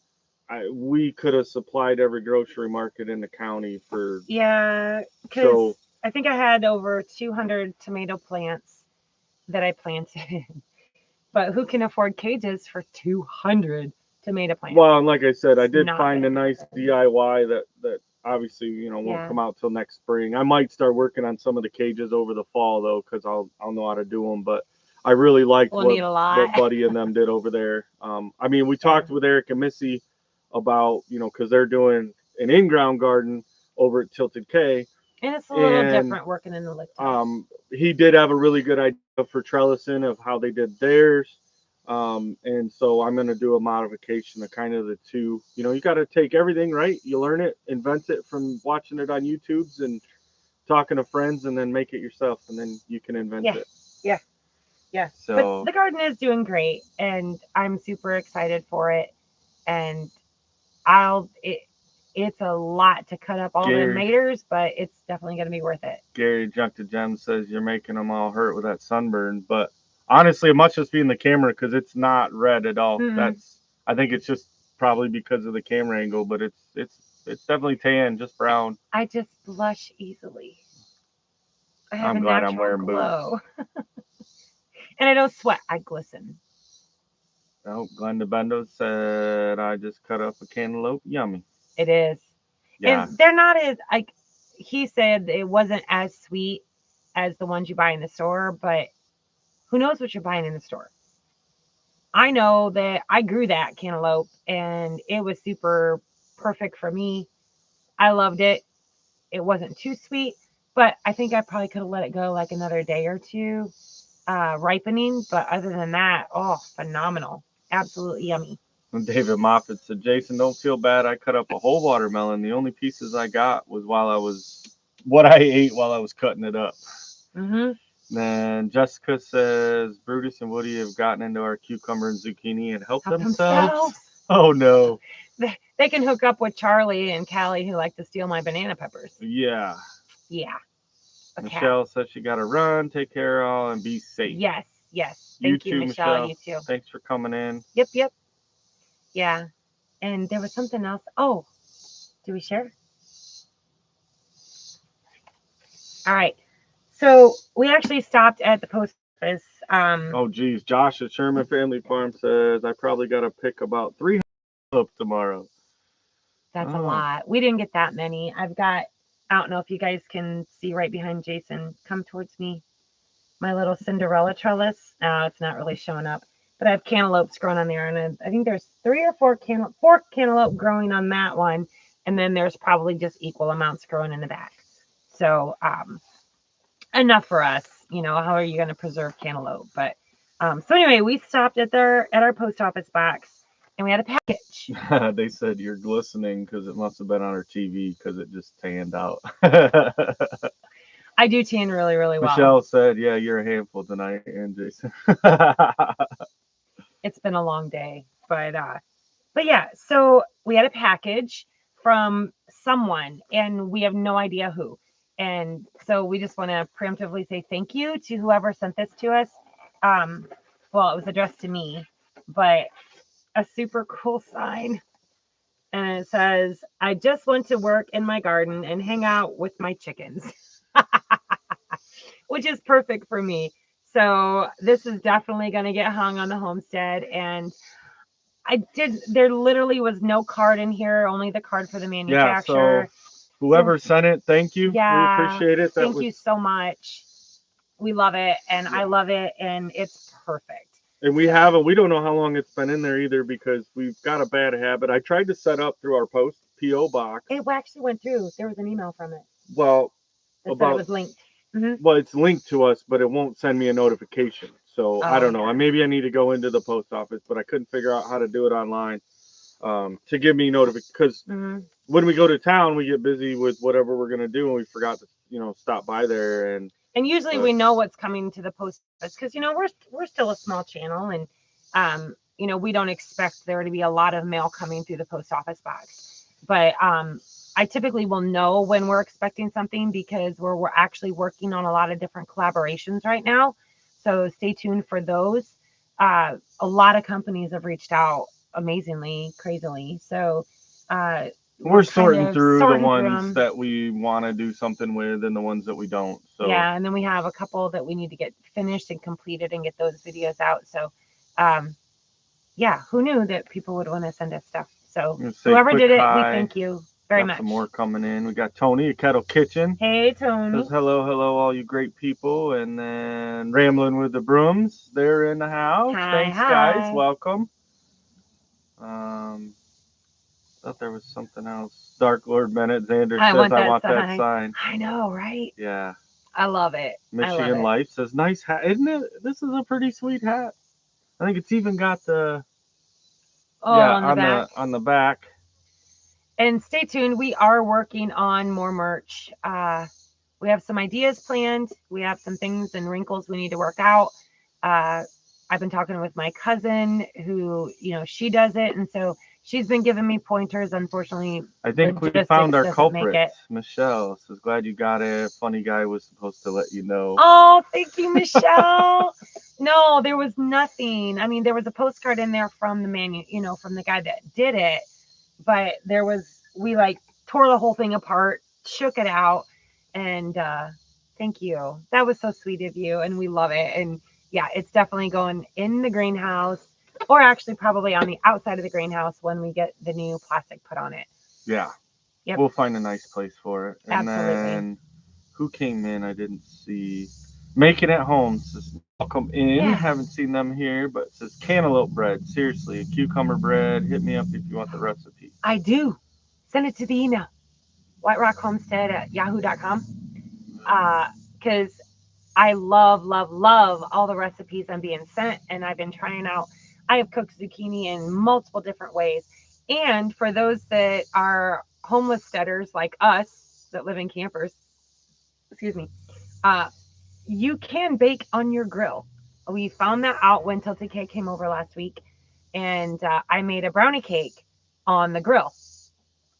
we could have supplied every grocery market in the county for. Yeah, because So I think I had over 200 tomato plants that I planted. But who can afford cages for 200 tomato plants? well, and like I said, I It's did not find going a to nice happen. DIY that obviously won't Yeah. come out till next spring. I might start working on some of the cages over the fall though, because I'll know how to do them. But I really liked We'll need a lot. what Buddy and them did over there. I mean, we Yeah. talked with Eric and Missy about because they're doing an in-ground garden over at Tilted K, And it's a little and different working in the lick tub. he did have a really good idea for trellising of how they did theirs. And so I'm going to do a modification of kind of the two. You got to take everything, right? You learn it, invent it from watching it on YouTube's and talking to friends, and then make it yourself, and then you can invent Yeah. it. Yeah. Yeah. But So, the garden is doing great, and I'm super excited for it. And I'll, it, it's a lot to cut up all the Gary, maters, but it's definitely going to be worth it. Gary Junk to Gem says you're making them all hurt with that sunburn. But honestly, it must just be in the camera because it's not red at all. Mm-mm. I think it's just probably because of the camera angle, but it's definitely tan, just brown. I just blush easily. I have I'm a glad I'm natural wearing boots. glow, and I don't sweat. I glisten. Oh, Glenda Bendo said I just cut up a cantaloupe. Yummy. It is. Yeah. And they're not as like he said it wasn't as sweet as the ones you buy in the store, but who knows what you're buying in the store? I know that I grew that cantaloupe and it was super perfect for me. I loved it. It wasn't too sweet, but I think I probably could have let it go like another day or two, ripening. But other than that, oh, phenomenal. Absolutely yummy. And David Moffat said, Jason, don't feel bad. I cut up a whole watermelon. The only pieces I got was what I ate while I was cutting it up. Mm-hmm. Then Jessica says, Brutus and Woody have gotten into our cucumber and zucchini and helped Help themselves. themselves. Oh no. They can hook up with Charlie and Callie who like to steal my banana peppers. Yeah. Yeah. A cat. Michelle says she got to run, take care of all, and be safe. Yes. Yes. You Thank you, too, Michelle. Michelle. You too. Thanks for coming in. Yep. Yep. Yeah. And there was something else. Oh, do we share? All right. So we actually stopped at the post office. Oh, geez. Josh at Sherman Family Farm says, I probably got to pick about 300 up tomorrow. That's a Oh. lot. We didn't get that many. I've got, I don't know if you guys can see right behind Jason. Come towards me. My little Cinderella trellis. No, it's not really showing up. But I have cantaloupes growing on there. And I think there's four cantaloupe growing on that one. And then there's probably just equal amounts growing in the back. So, enough for us. How are you going to preserve cantaloupe? But so anyway, we stopped at our post office box and we had a package. They said you're glistening because it must have been on her TV because it just tanned out. I do tan really, really well. Michelle said, yeah, you're a handful tonight, and Jason. It's been a long day, but yeah. So we had a package from someone, and we have no idea who. And so we just want to preemptively say thank you to whoever sent this to us. Um, well, it was addressed to me, but a super cool sign. And it says, I just want to work in my garden and hang out with my chickens, which is perfect for me. So this is definitely going to get hung on the homestead. And there literally was no card in here, only the card for the Yeah, manufacturer. so whoever sent it, thank you. Yeah, We appreciate it. Thank you so much. We love it, and I love it, and it's perfect. And we don't know how long it's been in there either because we've got a bad habit. I tried to set up through our post PO box. It actually went through. There was an email from it. Well, that said it was linked. Mm-hmm. Well, it's linked to us, but it won't send me a notification. So I don't know. Yeah. Maybe I need to go into the post office, but I couldn't figure out how to do it online to give me notification. Because when we go to town, we get busy with whatever we're gonna do, and we forgot to stop by there. And usually we know what's coming to the post office because we're still a small channel, and we don't expect there to be a lot of mail coming through the post office box. But I typically will know when we're expecting something because we're actually working on a lot of different collaborations right now. So stay tuned for those. A lot of companies have reached out amazingly, crazily. So we're sorting through the ones that we want to do something with and the ones that we don't. So yeah, and then we have a couple that we need to get finished and completed and get those videos out. So yeah, who knew that people would want to send us stuff? So whoever did it, we thank you very much. Some more coming in. We got Tony at Kettle Kitchen. Hey, Tony. Says hello, all you great people. And then Rambling with the Brooms, they're in the house. Thanks, guys. Welcome. Thought there was something else. Dark Lord Bennett Xander says, I want that sign. I know, right? Yeah. I love it. Michigan Life says, nice hat. Isn't it? This is a pretty sweet hat. I think it's even got the on the back. And stay tuned. We are working on more merch. We have some ideas planned. We have some things and wrinkles we need to work out. I've been talking with my cousin who, she does it. And so she's been giving me pointers. Unfortunately, I think we found our culprit. Michelle says, glad you got it. Funny guy was supposed to let you know. Oh, thank you, Michelle. No, there was nothing. I mean, there was a postcard in there from the from the guy that did it. But we tore the whole thing apart, shook it out, and thank you. That was so sweet of you, and we love it. And yeah, it's definitely going in the greenhouse. or actually probably on the outside of the greenhouse when we get the new plastic put on it. Yeah. Yep. We'll find a nice place for it. And Absolutely. then who came in? I didn't see. Making it home says welcome in. Yeah, Haven't seen them here, but it says cantaloupe bread. Seriously, cucumber bread. Hit me up if you want the recipe. I do. Send it to the email, whiterockhomestead@yahoo.com. Because I love, love, love all the recipes I'm being sent, and I've been trying out. I have cooked zucchini in multiple different ways. And for those that are homesteaders like us that live in campers, excuse me, uh, you can bake on your grill. We found that out when Tilted Cake came over last week, and I made a brownie cake on the grill.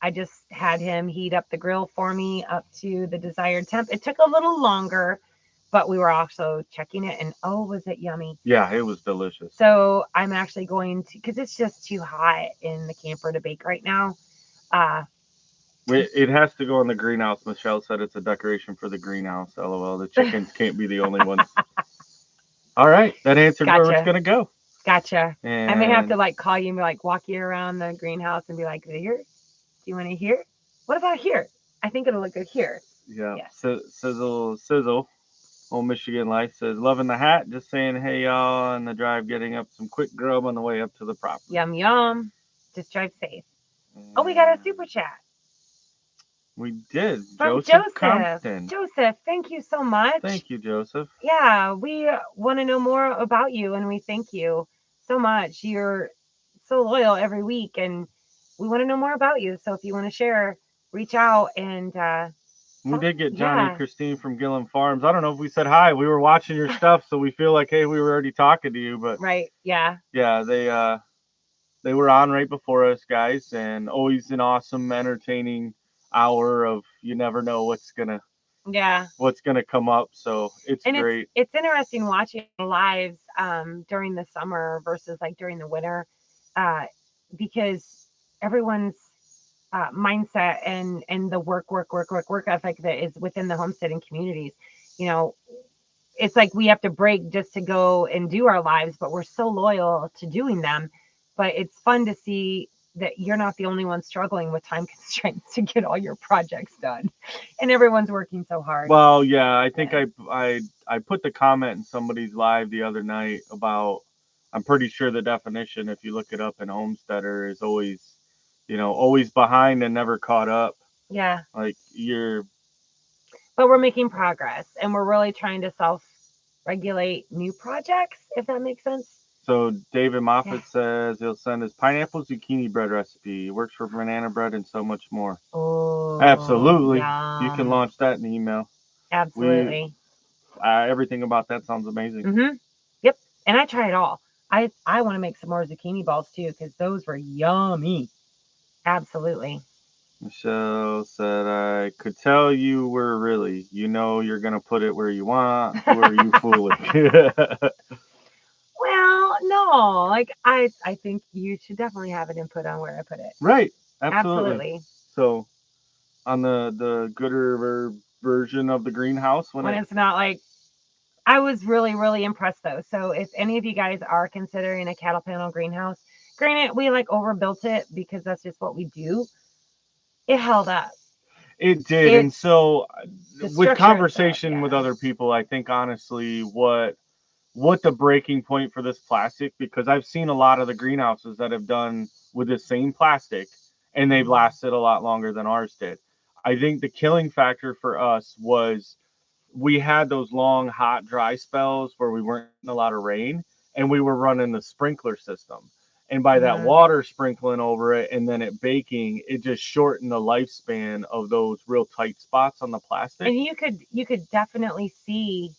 I just had him heat up the grill for me up to the desired temp. It took a little longer, but we were also checking it, and oh, was it yummy! Yeah, it was delicious. So I'm actually going to, because it's just too hot in the camper to bake right now. Uh, It has to go in the greenhouse. Michelle said it's a decoration for the greenhouse. LOL. The chickens can't be the only ones. All right, that answered where it's Gotcha. gonna go. Gotcha. I may have to And like call you and be like walk you around the greenhouse and be like, here, do you want to hear? What about here? I think it'll look good here. yeah, Yes. sizzle. Old Michigan Life says loving the hat. Just saying hey y'all on the drive, getting up some quick grub on the way up to the property. Yum yum. Just drive safe. Oh, we got a And super chat we did. from Joseph Joseph. Compton. Joseph, thank you so much. Thank you, Joseph. Yeah, we want to know more about you, and we thank you so much. You're so loyal every week, and we want to know more about you. So if you want to share, reach out and We did get Johnny and yeah. Christine from Gillum Farms. I don't know if we said hi. We were watching your stuff, so we feel like hey, we were already talking to you, but Right. Yeah. yeah, they were on right before us, guys, and always an awesome, entertaining hour of you never know Yeah. what's gonna come up. So it's And great. it's interesting watching lives during the summer versus like during the winter, uh, because everyone's mindset and the work ethic that is within the homesteading communities, you know, it's like we have to break just to go and do our lives, but we're so loyal to doing them. But it's fun to see that you're not the only one struggling with time constraints to get all your projects done, and everyone's working so hard. Well, yeah, I think Yeah. I put the comment in somebody's live the other night about I'm pretty sure the definition, if you look it up in Homesteader, is always, always behind and never caught up. Yeah. Like you're But we're making progress, and we're really trying to self regulate new projects, if that makes sense. so David Yeah. Moffat says he'll send his pineapple zucchini bread recipe. It works for banana bread and so much more. Oh, Absolutely, you can yum. launch that in email. We Absolutely. everything about that sounds amazing. Mm-hmm. Yep. And I try it all. I want to make some more zucchini balls too, because those were yummy. Absolutely. Michelle said, I could tell you were really, you're going to put it where you want. Who are you fooling? Well, no, like I think you should definitely have an input on where I put it. Right. Absolutely. Absolutely. So, on the gooder version of the greenhouse, When it's not like, I was really, really impressed though. So if any of you guys are considering a cattle panel greenhouse, granted, we like overbuilt it because that's just what we do. It held up. it did. And It's so, the with structure itself, conversation with yeah. other people, I think honestly, what the breaking point for this plastic, because I've seen a lot of the greenhouses that have done with the same plastic and they've lasted a lot longer than ours did. I think the killing factor for us was we had those long hot dry spells where we weren't getting a lot of rain and we were running the sprinkler system, and by that Mhm. water sprinkling over it and then it baking, it just shortened the lifespan of those real tight spots on the plastic. And you could definitely see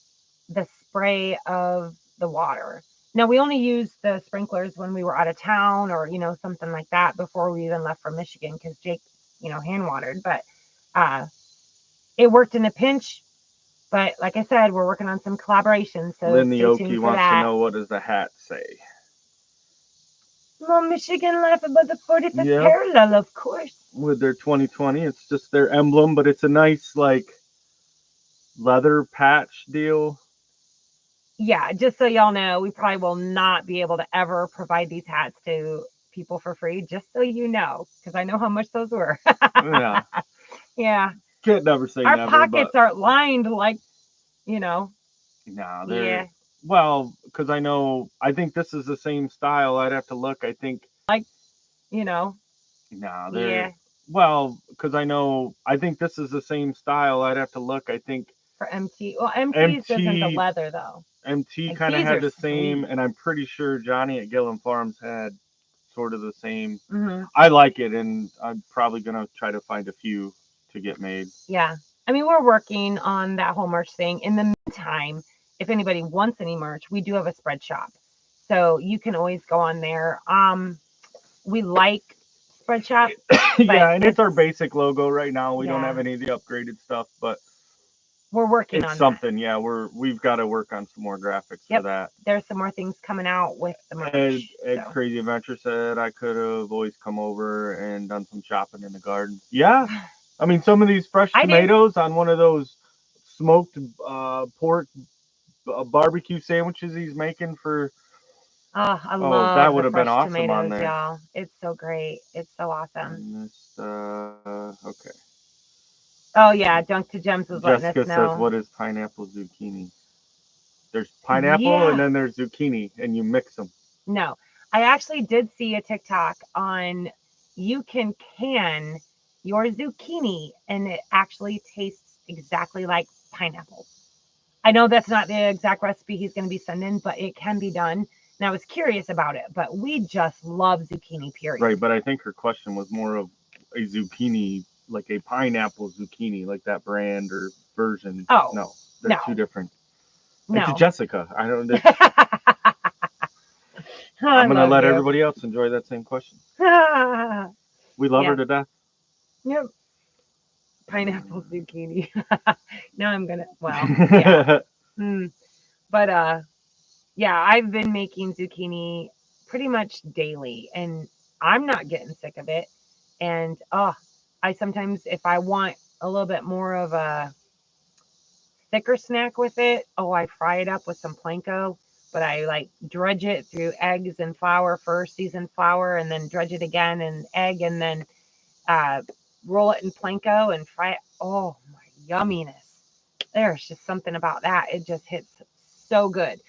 the spray of the water. Now we only used the sprinklers when we were out of town or something like that before we even left for Michigan because Jake hand watered, but uh, it worked in a pinch. But like I said, we're working on some collaboration, so Lynn the stay Okie tuned for wants to that. know, what does the hat say? Well, Michigan Life about the 45th Yep, parallel, of course. with their 2020. It's just their emblem, but it's a nice like leather patch deal. yeah, just so y'all know, we probably will not be able to ever provide these hats to people for free, just so you know, because I know how much those were. Yeah, Yeah. can't never say Our never, but pockets aren't lined like, you know, nah, they're yeah, well, because I know I think this is the same style. I'd have to look. I think like, you know, nah, they're yeah, well, because I know I think this is the same style. I'd have to look. I think for MT. Well, MT's isn't the MT leather though. MT kind of MT's had are the same, sweet. and I'm pretty sure Johnny at Gillen Farms had sort of the same. Hmm. I like it, and I'm probably gonna try to find a few to get made. Yeah. I mean, we're working on that whole merch thing. In the meantime, if anybody wants any merch, we do have a spread shop. So you can always go on there. We like spread shop, but Yeah, and it's it's our basic logo right now. We don't have yeah, any of the upgraded stuff, but we're working it's on that. something. Yeah, we've got to work on some more graphics for Yep. that. There's some more things coming out with the merch. Ed So Crazy Adventure said I could have always come over and done some shopping in the garden. Yeah, I mean some of these fresh I did. tomatoes on one of those smoked pork barbecue sandwiches he's making for. Oh, I Oh, that love would the have been fresh awesome on tomatoes, there. y'all. It's so great. It's so awesome. And this, okay. Oh yeah, Dunk to Gems was letting us Jessica says, know. "What is pineapple zucchini?" There's pineapple and Yeah. then there's zucchini, and you mix them. No, I actually did see a TikTok on you can your zucchini and it actually tastes exactly like pineapple. I know that's not the exact recipe he's going to be sending, but it can be done. And I was curious about it, but we just love zucchini, period. Right, but I think her question was more of a zucchini, like a pineapple zucchini, like that brand or version. Oh, No, they're two no, different. And to no. Jessica, I don't. I I'm gonna love let you. everybody else enjoy that same question. We love her Yeah. to death. Yep. Pineapple zucchini. Now I'm gonna. Well, yeah. Mm. But yeah, I've been making zucchini pretty much daily, and I'm not getting sick of it. And I sometimes, if I want a little bit more of a thicker snack with it, I fry it up with some planko. But I like dredge it through eggs and flour first, seasoned flour, and then dredge it again and egg, and then uh, roll it in planko and fry it. Oh my yumminess! There's just something about that. It just hits so good.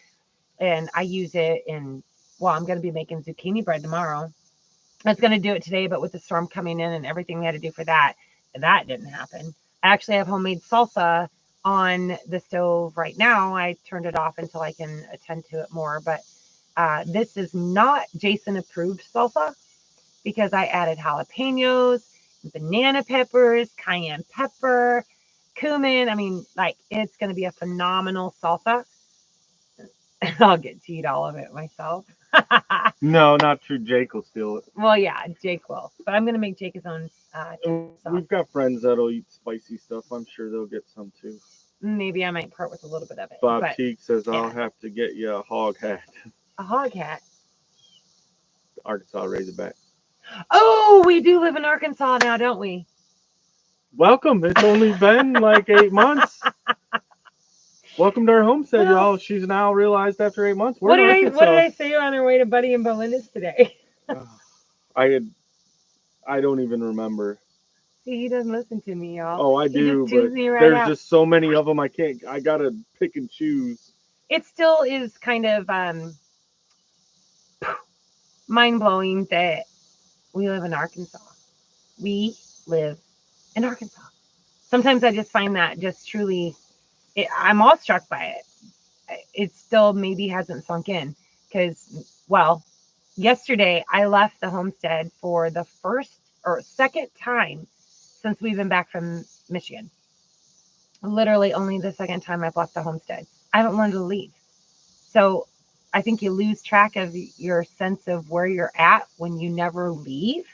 And I use it in, well, I'm going to be making zucchini bread tomorrow. I was going to do it today, but with the storm coming in and everything we had to do for that, that didn't happen. I actually have homemade salsa on the stove right now. I turned it off until I can attend to it more. But this is not Jason approved salsa because I added jalapenos, banana peppers, cayenne pepper, cumin. I mean, like, it's going to be a phenomenal salsa. I'll get to eat all of it myself. No, not true. Jake will steal it. Well, yeah, Jake will. But I'm going to make Jake his own chicken sauce. We've got friends that'll eat spicy stuff. I'm sure they'll get some too. Maybe I might part with a little bit of it. Bob But Teague says I'll yeah, have to get you a hog hat. a hog hat. Arkansas Razorback. Oh, we do live in Arkansas now, don't we? Welcome. It's only been like 8 months. Welcome to our homestead, Well, y'all. She's now realized after 8 months we're what in did Arkansas. I say on our way to Buddy and Belinda's today? I had, I don't even remember. See, he doesn't listen to me, y'all. Oh, I He just do, but tunes me right there's out. just so many of them. I can't. I gotta pick and choose. It still is kind of mind blowing that we live in Arkansas. We live in Arkansas. Sometimes I just find that just truly, I'm awestruck by it. It still maybe hasn't sunk in because, well, yesterday I left the homestead for the first or second time since we've been back from Michigan. Literally only the second time I've left the homestead. I haven't learned to leave. So I think you lose track of your sense of where you're at when you never leave.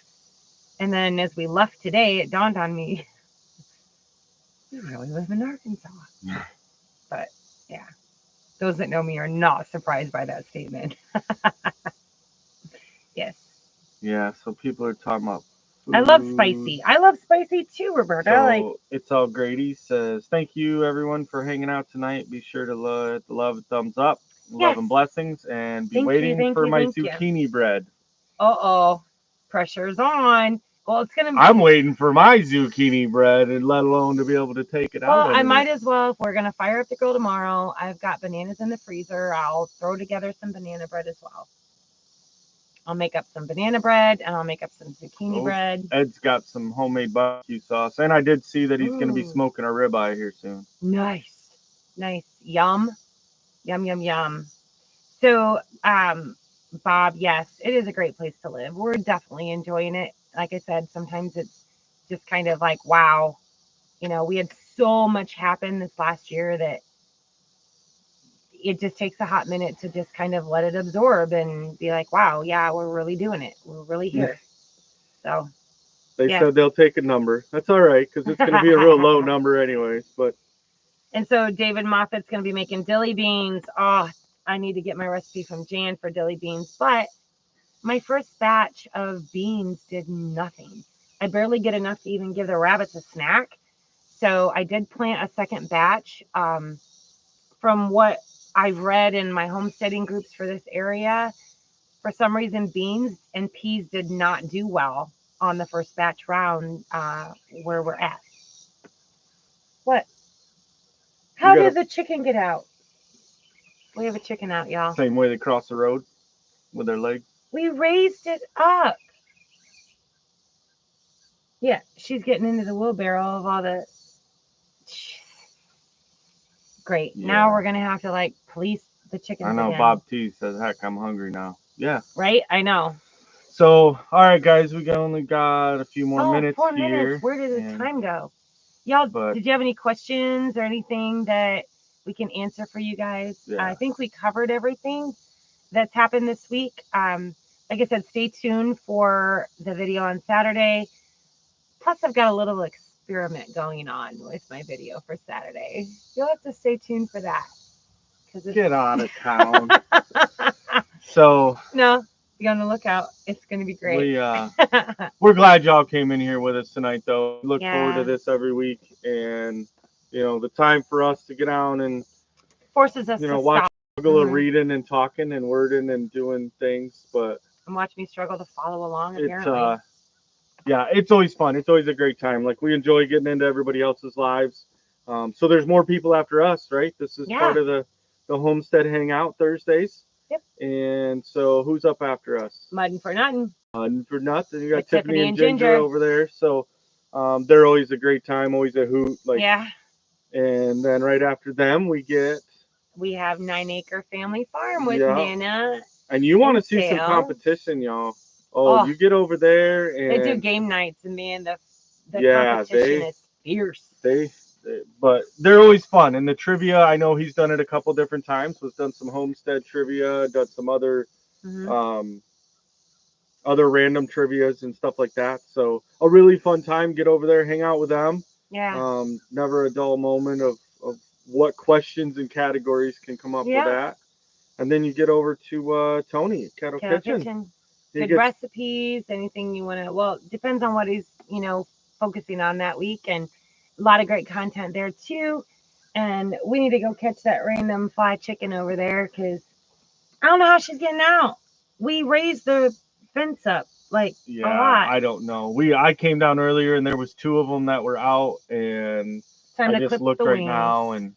And then as we left today, it dawned on me, we really live in Arkansas. But yeah, those that know me are not surprised by that statement. Yes. Yeah. So people are talking about I love food. spicy. I love spicy too, Roberta. Like, So it's all Grady says, thank you everyone for hanging out tonight. Be sure to hit the love thumbs up, love yes. and blessings, and be Thank you, waiting thank for you, my thank you. zucchini bread. Uh-oh. Pressure's on. Well, it's gonna. I'm waiting for my zucchini bread, and let alone to be able to take it Well, out I might anywhere. as well. If we're gonna fire up the grill tomorrow, I've got bananas in the freezer. I'll throw together some banana bread as well. I'll make up some banana bread and I'll make up some zucchini Oh, bread. Ed's got some homemade barbecue sauce, and I did see that he's going to be Ooh, smoking a ribeye here soon. nice, nice, yum, yum, yum, yum. So, Bob, yes, it is a great place to live. We're definitely enjoying it. Like I said, sometimes it's just kind of like, wow, we had so much happen this last year that it just takes a hot minute to just kind of let it absorb and be like, wow, yeah, we're really doing it. We're really here. So, They yeah. said they'll take a number. That's all right because it's going to be a real low number anyways. But And so David Moffat's going to be making dilly beans. Oh, I need to get my recipe from Jan for dilly beans. But my first batch of beans did nothing. I barely get enough to even give the rabbits a snack. So I did plant a second batch. From what I've read in my homesteading groups for this area, for some reason, beans and peas did not do well on the first batch round where we're at. What? you How got did a the chicken get out? We have a chicken out, y'all. same way they cross the road with their legs. We raised it up. Yeah, she's getting into the wheelbarrow of all the. Great. Now Yeah, we're gonna have to like police the I chickens know. again, Bob T says, "Heck, I'm hungry now." Yeah. right? I know. So, all right, guys, we only got a few more Oh, minutes 4 minutes. here, Where did the and time go? Y'all, but did you have any questions or anything that we can answer for you guys? yeah, I think we covered everything that's happened this week. Like I said, stay tuned for the video on Saturday. Plus, I've got a little experiment going on with my video for Saturday. You'll have to stay tuned for that because it's get out of town. So no, be on the lookout. It's going to be great. we we're glad y'all came in here with us tonight, though. We look forward to Yeah, this every week, and the time for us to get down and forces us to watch stop struggle of reading and talking and wording and doing things, but and watch me struggle to follow along. it's Apparently, yeah, it's always fun. It's always a great time. Like we enjoy getting into everybody else's lives. So there's more people after us, right? This is yeah. part of the Homestead Hangout Thursdays. Yep. And so who's up after us? Mudding for nothing. For nothing. You got With Tiffany and Ginger over there. So they're always a great time, always a hoot. Like, Yeah. and then right after them, we get. We have 9 Acre Family Farm with Yeah. Nana And you want to and see some Sale. competition, y'all. Oh, Oh, you get over there they do and game nights, and man, the yeah, competition is fierce. but they're always fun. And the trivia, I know he's done it a couple different times. Was done some homestead trivia, done some Hmm. um, other random trivias and stuff like that. So a really fun time. Get over there, hang out with them. Yeah. Never a dull moment of what questions and categories can come up with Yeah. that. And then you get over to Tony at Kettle Kettle Kitchen. Kitchen. He Good gets recipes, anything you want to. Well, depends on what he's, focusing on that week. And a lot of great content there, too. And we need to go catch that random fly chicken over there because I don't know how she's getting out. We raised the fence up like a yeah, lot. I don't know. I came down earlier and there was two of them that were out, and Time I to just clip looked the right wings. now, and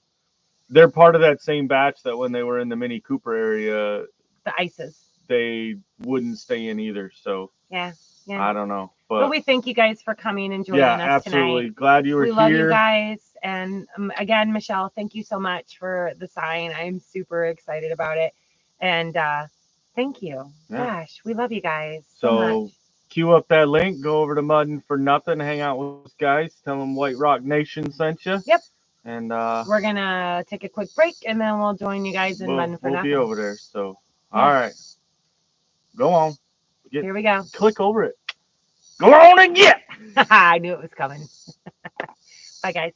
they're part of that same batch that when they were in the Mini Cooper area, The ices. they wouldn't stay in either. So Yeah. I don't know, But but we thank you guys for coming and joining yeah, us absolutely tonight. glad you were We love you here. guys. And again, Michelle, thank you so much for the sign. I'm super excited about it. And thank you. Yeah. Gosh, we love you guys So much. queue up that link, go over to Muddin for Nothing, hang out with those guys, tell them White Rock Nation sent you. Yep. And we're going to take a quick break and then we'll join you guys in Muddin for we'll Nothing. be over there. So, Yeah. all right. Go on. Here we go. Click over it. Go on and get. I knew it was coming. Bye, guys.